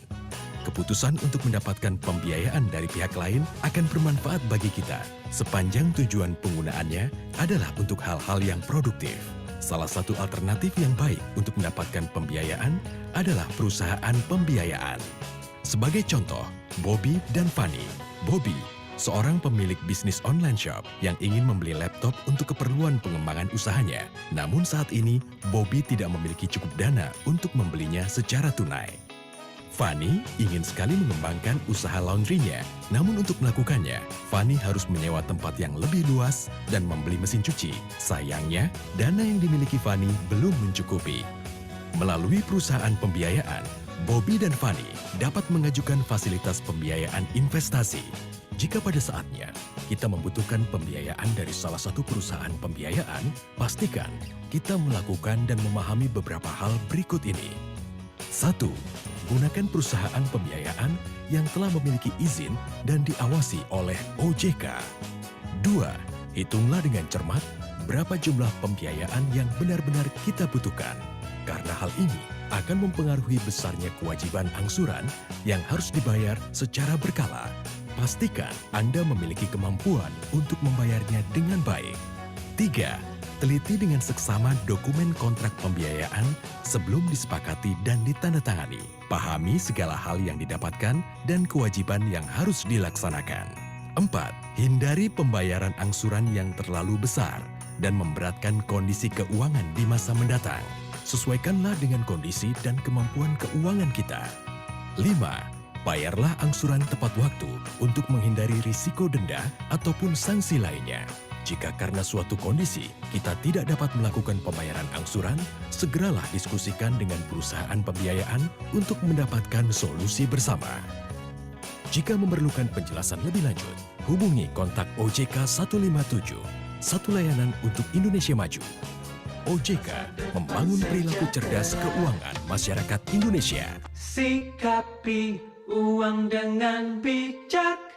Keputusan untuk mendapatkan pembiayaan dari pihak lain akan bermanfaat bagi kita sepanjang tujuan penggunaannya adalah untuk hal-hal yang produktif. Salah satu alternatif yang baik untuk mendapatkan pembiayaan adalah perusahaan pembiayaan. Sebagai contoh, Bobby dan Fanny. Bobby, seorang pemilik bisnis online shop yang ingin membeli laptop untuk keperluan pengembangan usahanya. Namun saat ini, Bobby tidak memiliki cukup dana untuk membelinya secara tunai. Fanny ingin sekali mengembangkan usaha laundrynya, namun untuk melakukannya, Fanny harus menyewa tempat yang lebih luas dan membeli mesin cuci. Sayangnya, dana yang dimiliki Fanny belum mencukupi. Melalui perusahaan pembiayaan, Bobby dan Fanny dapat mengajukan fasilitas pembiayaan investasi. Jika pada saatnya kita membutuhkan pembiayaan dari salah satu perusahaan pembiayaan, pastikan kita melakukan dan memahami beberapa hal berikut ini. 1. Gunakan perusahaan pembiayaan yang telah memiliki izin dan diawasi oleh OJK. 2. Hitunglah dengan cermat berapa jumlah pembiayaan yang benar-benar kita butuhkan, karena hal ini akan mempengaruhi besarnya kewajiban angsuran yang harus dibayar secara berkala. Pastikan Anda memiliki kemampuan untuk membayarnya dengan baik. 3. Teliti dengan seksama dokumen kontrak pembiayaan sebelum disepakati dan ditandatangani. Pahami segala hal yang didapatkan dan kewajiban yang harus dilaksanakan. 4. Hindari pembayaran angsuran yang terlalu besar dan memberatkan kondisi keuangan di masa mendatang. Sesuaikanlah dengan kondisi dan kemampuan keuangan kita. 5. Bayarlah angsuran tepat waktu untuk menghindari risiko denda ataupun sanksi lainnya. Jika karena suatu kondisi kita tidak dapat melakukan pembayaran angsuran, segeralah diskusikan dengan perusahaan pembiayaan untuk mendapatkan solusi bersama. Jika memerlukan penjelasan lebih lanjut, hubungi kontak OJK 157, satu layanan untuk Indonesia Maju. OJK membangun perilaku cerdas keuangan masyarakat Indonesia. Sikapi uang dengan bijak.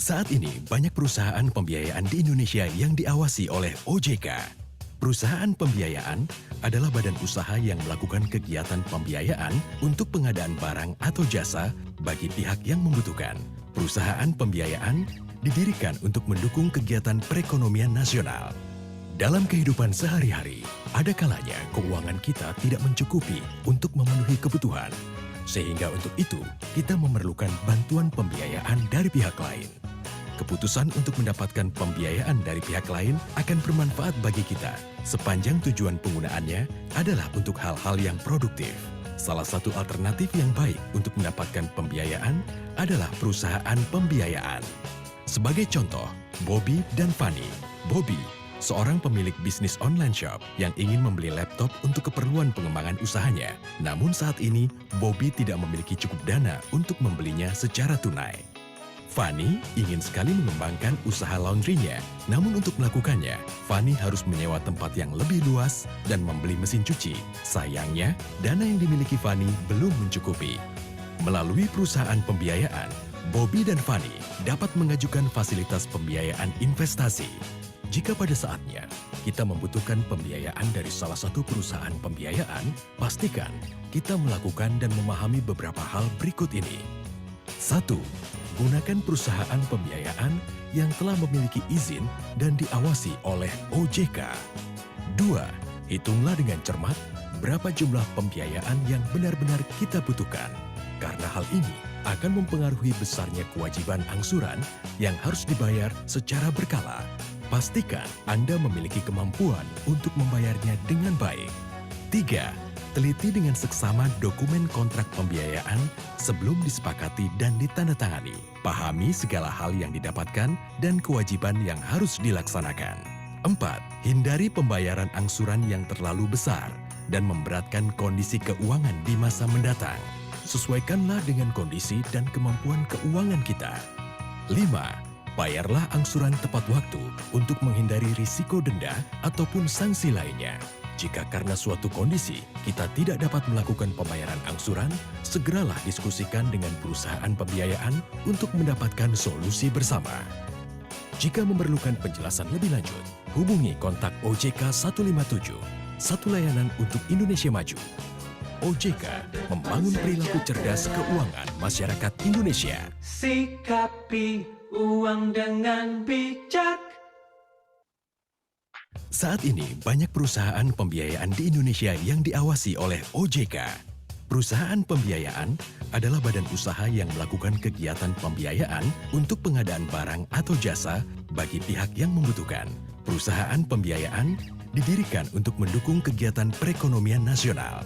Saat ini, banyak perusahaan pembiayaan di Indonesia yang diawasi oleh OJK. Perusahaan pembiayaan adalah badan usaha yang melakukan kegiatan pembiayaan untuk pengadaan barang atau jasa bagi pihak yang membutuhkan. Perusahaan pembiayaan didirikan untuk mendukung kegiatan perekonomian nasional. Dalam kehidupan sehari-hari, ada kalanya keuangan kita tidak mencukupi untuk memenuhi kebutuhan. Sehingga untuk itu, kita memerlukan bantuan pembiayaan dari pihak lain. Keputusan untuk mendapatkan pembiayaan dari pihak lain akan bermanfaat bagi kita sepanjang tujuan penggunaannya adalah untuk hal-hal yang produktif. Salah satu alternatif yang baik untuk mendapatkan pembiayaan adalah perusahaan pembiayaan. Sebagai contoh, Bobby dan Fanny. Bobby, seorang pemilik bisnis online shop yang ingin membeli laptop untuk keperluan pengembangan usahanya. Namun saat ini, Bobby tidak memiliki cukup dana untuk membelinya secara tunai. Fanny ingin sekali mengembangkan usaha laundrynya, namun untuk melakukannya, Fanny harus menyewa tempat yang lebih luas dan membeli mesin cuci. Sayangnya, dana yang dimiliki Fanny belum mencukupi. Melalui perusahaan pembiayaan, Bobby dan Fanny dapat mengajukan fasilitas pembiayaan investasi. Jika pada saatnya kita membutuhkan pembiayaan dari salah satu perusahaan pembiayaan, pastikan kita melakukan dan memahami beberapa hal berikut ini. 1. Gunakan perusahaan pembiayaan yang telah memiliki izin dan diawasi oleh OJK. 2. Hitunglah dengan cermat berapa jumlah pembiayaan yang benar-benar kita butuhkan. Karena hal ini akan mempengaruhi besarnya kewajiban angsuran yang harus dibayar secara berkala. Pastikan Anda memiliki kemampuan untuk membayarnya dengan baik. 3. Teliti dengan seksama dokumen kontrak pembiayaan sebelum disepakati dan ditandatangani. Pahami segala hal yang didapatkan dan kewajiban yang harus dilaksanakan. 4. Hindari pembayaran angsuran yang terlalu besar dan memberatkan kondisi keuangan di masa mendatang. Sesuaikanlah dengan kondisi dan kemampuan keuangan kita. 5. Bayarlah angsuran tepat waktu untuk menghindari risiko denda ataupun sanksi lainnya. Jika karena suatu kondisi kita tidak dapat melakukan pembayaran angsuran, segeralah diskusikan dengan perusahaan pembiayaan untuk mendapatkan solusi bersama. Jika memerlukan penjelasan lebih lanjut, hubungi kontak OJK 157, satu layanan untuk Indonesia Maju. OJK membangun perilaku cerdas keuangan masyarakat Indonesia. Sikapi uang dengan bijak. Saat ini, banyak perusahaan pembiayaan di Indonesia yang diawasi oleh OJK. Perusahaan pembiayaan adalah badan usaha yang melakukan kegiatan pembiayaan untuk pengadaan barang atau jasa bagi pihak yang membutuhkan. Perusahaan pembiayaan didirikan untuk mendukung kegiatan perekonomian nasional.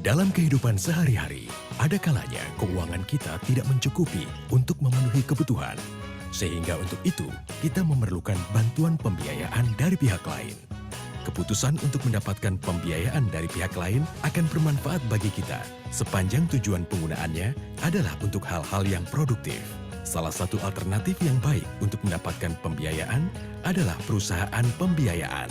Dalam kehidupan sehari-hari, ada kalanya keuangan kita tidak mencukupi untuk memenuhi kebutuhan. Sehingga untuk itu, kita memerlukan bantuan pembiayaan dari pihak lain. Keputusan untuk mendapatkan pembiayaan dari pihak lain akan bermanfaat bagi kita, sepanjang tujuan penggunaannya adalah untuk hal-hal yang produktif. Salah satu alternatif yang baik untuk mendapatkan pembiayaan adalah perusahaan pembiayaan.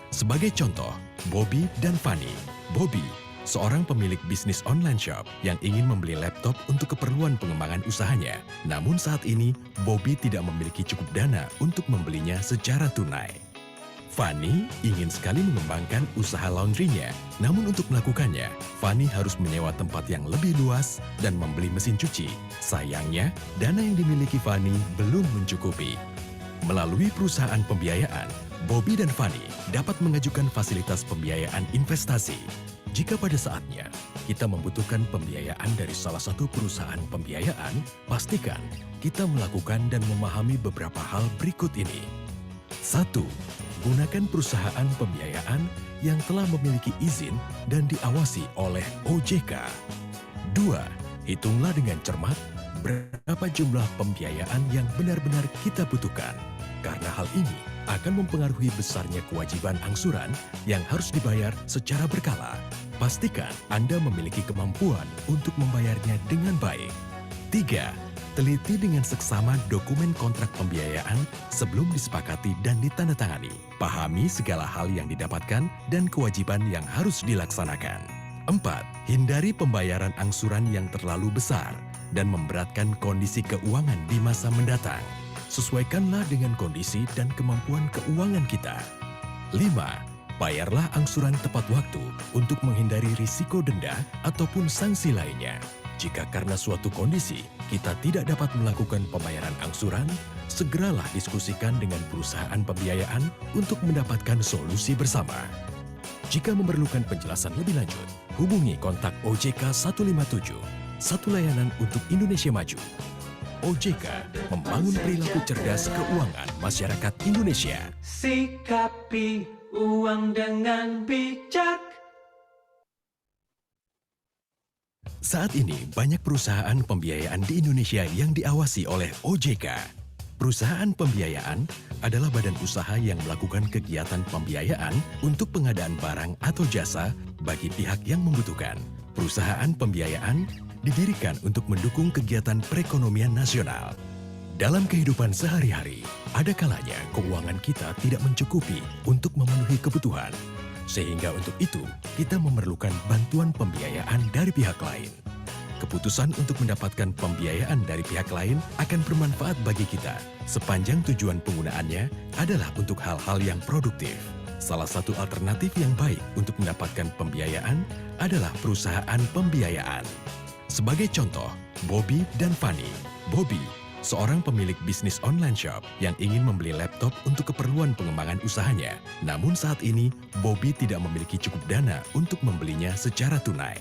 Sebagai contoh, Bobby dan Fanny. Bobby, seorang pemilik bisnis online shop yang ingin membeli laptop untuk keperluan pengembangan usahanya. Namun saat ini, Bobby tidak memiliki cukup dana untuk membelinya secara tunai. Fanny ingin sekali mengembangkan usaha laundrynya. Namun untuk melakukannya, Fanny harus menyewa tempat yang lebih luas dan membeli mesin cuci. Sayangnya, dana yang dimiliki Fanny belum mencukupi. Melalui perusahaan pembiayaan, Bobby dan Fanny dapat mengajukan fasilitas pembiayaan investasi. Jika pada saatnya kita membutuhkan pembiayaan dari salah satu perusahaan pembiayaan, pastikan kita melakukan dan memahami beberapa hal berikut ini. 1. Gunakan perusahaan pembiayaan yang telah memiliki izin dan diawasi oleh OJK. 2. Hitunglah dengan cermat berapa jumlah pembiayaan yang benar-benar kita butuhkan. Karena hal ini akan mempengaruhi besarnya kewajiban angsuran yang harus dibayar secara berkala. Pastikan Anda memiliki kemampuan untuk membayarnya dengan baik. 3. Teliti dengan seksama dokumen kontrak pembiayaan sebelum disepakati dan ditandatangani. Pahami segala hal yang didapatkan dan kewajiban yang harus dilaksanakan. 4. Hindari pembayaran angsuran yang terlalu besar dan memberatkan kondisi keuangan di masa mendatang. Sesuaikanlah dengan kondisi dan kemampuan keuangan kita. 5. Bayarlah angsuran tepat waktu untuk menghindari risiko denda ataupun sanksi lainnya. Jika karena suatu kondisi kita tidak dapat melakukan pembayaran angsuran, segeralah diskusikan dengan perusahaan pembiayaan untuk mendapatkan solusi bersama. Jika memerlukan penjelasan lebih lanjut, hubungi kontak OJK 157, satu layanan untuk Indonesia Maju. OJK membangun perilaku cerdas keuangan masyarakat Indonesia. Sikapi uang dengan bijak. Saat ini banyak perusahaan pembiayaan di Indonesia yang diawasi oleh OJK. Perusahaan pembiayaan adalah badan usaha yang melakukan kegiatan pembiayaan untuk pengadaan barang atau jasa bagi pihak yang membutuhkan. Perusahaan pembiayaan didirikan untuk mendukung kegiatan perekonomian nasional. Dalam kehidupan sehari-hari, ada kalanya keuangan kita tidak mencukupi untuk memenuhi kebutuhan. Sehingga untuk itu, kita memerlukan bantuan pembiayaan dari pihak lain. Keputusan untuk mendapatkan pembiayaan dari pihak lain akan bermanfaat bagi kita, sepanjang tujuan penggunaannya adalah untuk hal-hal yang produktif. Salah satu alternatif yang baik untuk mendapatkan pembiayaan adalah perusahaan pembiayaan. Sebagai contoh, Bobby dan Fanny. Bobby, seorang pemilik bisnis online shop yang ingin membeli laptop untuk keperluan pengembangan usahanya. Namun saat ini, Bobby tidak memiliki cukup dana untuk membelinya secara tunai.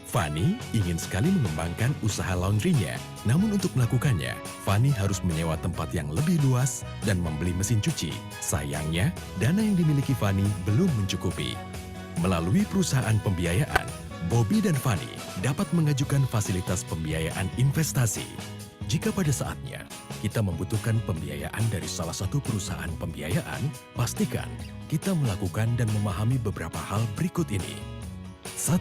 Fanny ingin sekali mengembangkan usaha laundrynya. Namun untuk melakukannya, Fanny harus menyewa tempat yang lebih luas dan membeli mesin cuci. Sayangnya, dana yang dimiliki Fanny belum mencukupi. Melalui perusahaan pembiayaan, Bobby dan Fanny dapat mengajukan fasilitas pembiayaan investasi. Jika pada saatnya kita membutuhkan pembiayaan dari salah satu perusahaan pembiayaan, pastikan kita melakukan dan memahami beberapa hal berikut ini. 1.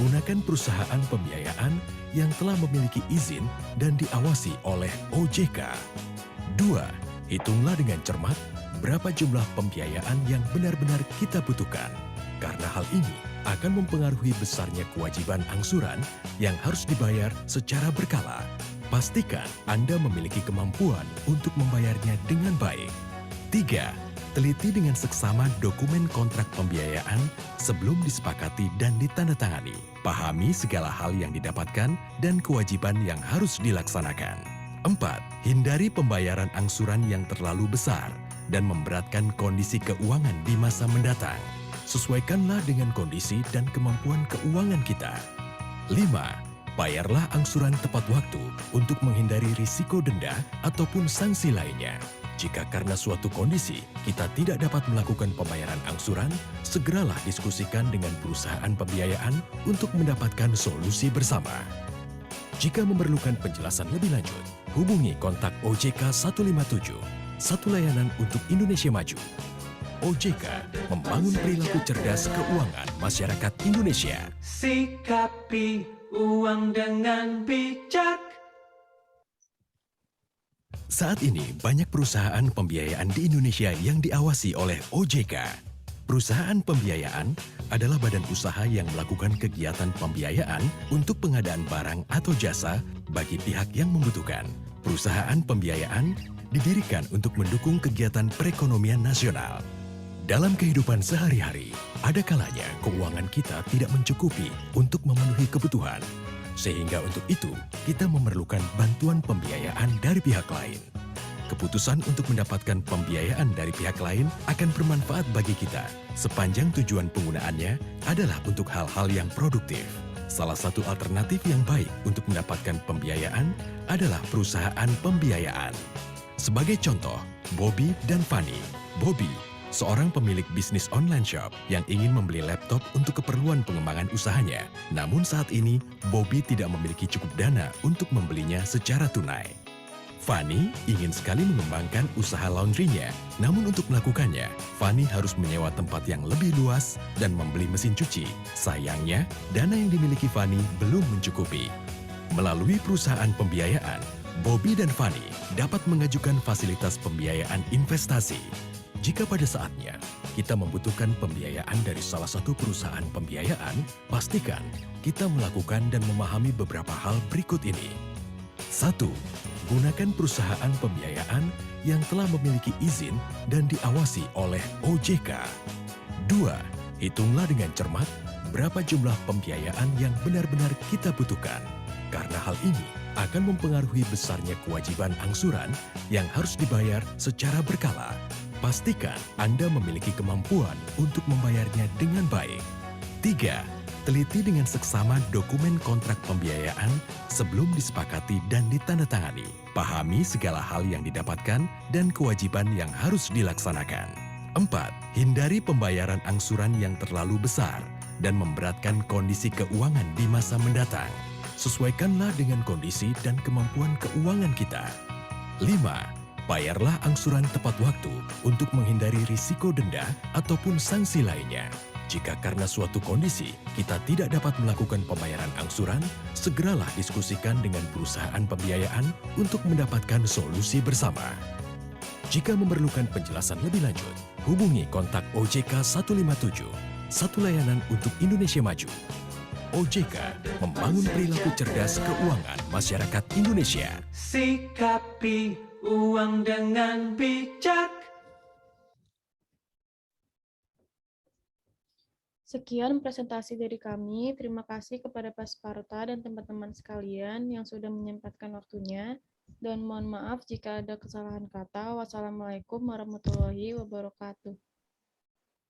Gunakan perusahaan pembiayaan yang telah memiliki izin dan diawasi oleh OJK. 2. Hitunglah dengan cermat berapa jumlah pembiayaan yang benar-benar kita butuhkan. Karena hal ini akan mempengaruhi besarnya kewajiban angsuran yang harus dibayar secara berkala. Pastikan Anda memiliki kemampuan untuk membayarnya dengan baik. 3. Teliti dengan seksama dokumen kontrak pembiayaan sebelum disepakati dan ditandatangani. Pahami segala hal yang didapatkan dan kewajiban yang harus dilaksanakan. 4. Hindari pembayaran angsuran yang terlalu besar dan memberatkan kondisi keuangan di masa mendatang. Sesuaikanlah dengan kondisi dan kemampuan keuangan kita. 5. Bayarlah angsuran tepat waktu untuk menghindari risiko denda ataupun sanksi lainnya. Jika karena suatu kondisi kita tidak dapat melakukan pembayaran angsuran, segeralah diskusikan dengan perusahaan pembiayaan untuk mendapatkan solusi bersama. Jika memerlukan penjelasan lebih lanjut, hubungi kontak OJK 157, satu layanan untuk Indonesia Maju. OJK membangun perilaku cerdas keuangan masyarakat Indonesia. Sikapi uang dengan bijak. Saat ini banyak perusahaan pembiayaan di Indonesia yang diawasi oleh OJK. Perusahaan pembiayaan adalah badan usaha yang melakukan kegiatan pembiayaan untuk pengadaan barang atau jasa bagi pihak yang membutuhkan. Perusahaan pembiayaan didirikan untuk mendukung kegiatan perekonomian nasional. Dalam kehidupan sehari-hari, ada kalanya keuangan kita tidak mencukupi untuk memenuhi kebutuhan. Sehingga untuk itu, kita memerlukan bantuan pembiayaan dari pihak lain. Keputusan untuk mendapatkan pembiayaan dari pihak lain akan bermanfaat bagi kita, sepanjang tujuan penggunaannya adalah untuk hal-hal yang produktif. Salah satu alternatif yang baik untuk mendapatkan pembiayaan adalah perusahaan pembiayaan. Sebagai contoh, Bobby dan Fanny. Bobby, seorang pemilik bisnis online shop yang ingin membeli laptop untuk keperluan pengembangan usahanya. Namun saat ini, Bobby tidak memiliki cukup dana untuk membelinya secara tunai. Fanny ingin sekali mengembangkan usaha laundrynya. Namun untuk melakukannya, Fanny harus menyewa tempat yang lebih luas dan membeli mesin cuci. Sayangnya, dana yang dimiliki Fanny belum mencukupi. Melalui perusahaan pembiayaan, Bobby dan Fanny dapat mengajukan fasilitas pembiayaan investasi. Jika pada saatnya kita membutuhkan pembiayaan dari salah satu perusahaan pembiayaan, pastikan kita melakukan dan memahami beberapa hal berikut ini. 1. Gunakan perusahaan pembiayaan yang telah memiliki izin dan diawasi oleh OJK. 2. Hitunglah dengan cermat berapa jumlah pembiayaan yang benar-benar kita butuhkan. Karena hal ini akan mempengaruhi besarnya kewajiban angsuran yang harus dibayar secara berkala. Pastikan Anda memiliki kemampuan untuk membayarnya dengan baik. 3. Teliti dengan seksama dokumen kontrak pembiayaan sebelum disepakati dan ditandatangani. Pahami segala hal yang didapatkan dan kewajiban yang harus dilaksanakan. 4. Hindari pembayaran angsuran yang terlalu besar dan memberatkan kondisi keuangan di masa mendatang. Sesuaikanlah dengan kondisi dan kemampuan keuangan kita. 5. Bayarlah angsuran tepat waktu untuk menghindari risiko denda ataupun sanksi lainnya. Jika karena suatu kondisi kita tidak dapat melakukan pembayaran angsuran, segeralah diskusikan dengan perusahaan pembiayaan untuk mendapatkan solusi bersama. Jika memerlukan penjelasan lebih lanjut, hubungi kontak OJK 157, satu layanan untuk Indonesia Maju. OJK membangun perilaku cerdas keuangan masyarakat Indonesia. Sikapi uang dengan bijak. Sekian presentasi dari kami. Terima kasih kepada Pak Sparta dan teman-teman sekalian yang sudah menyempatkan waktunya. Dan mohon maaf jika ada kesalahan kata. Wassalamualaikum warahmatullahi wabarakatuh.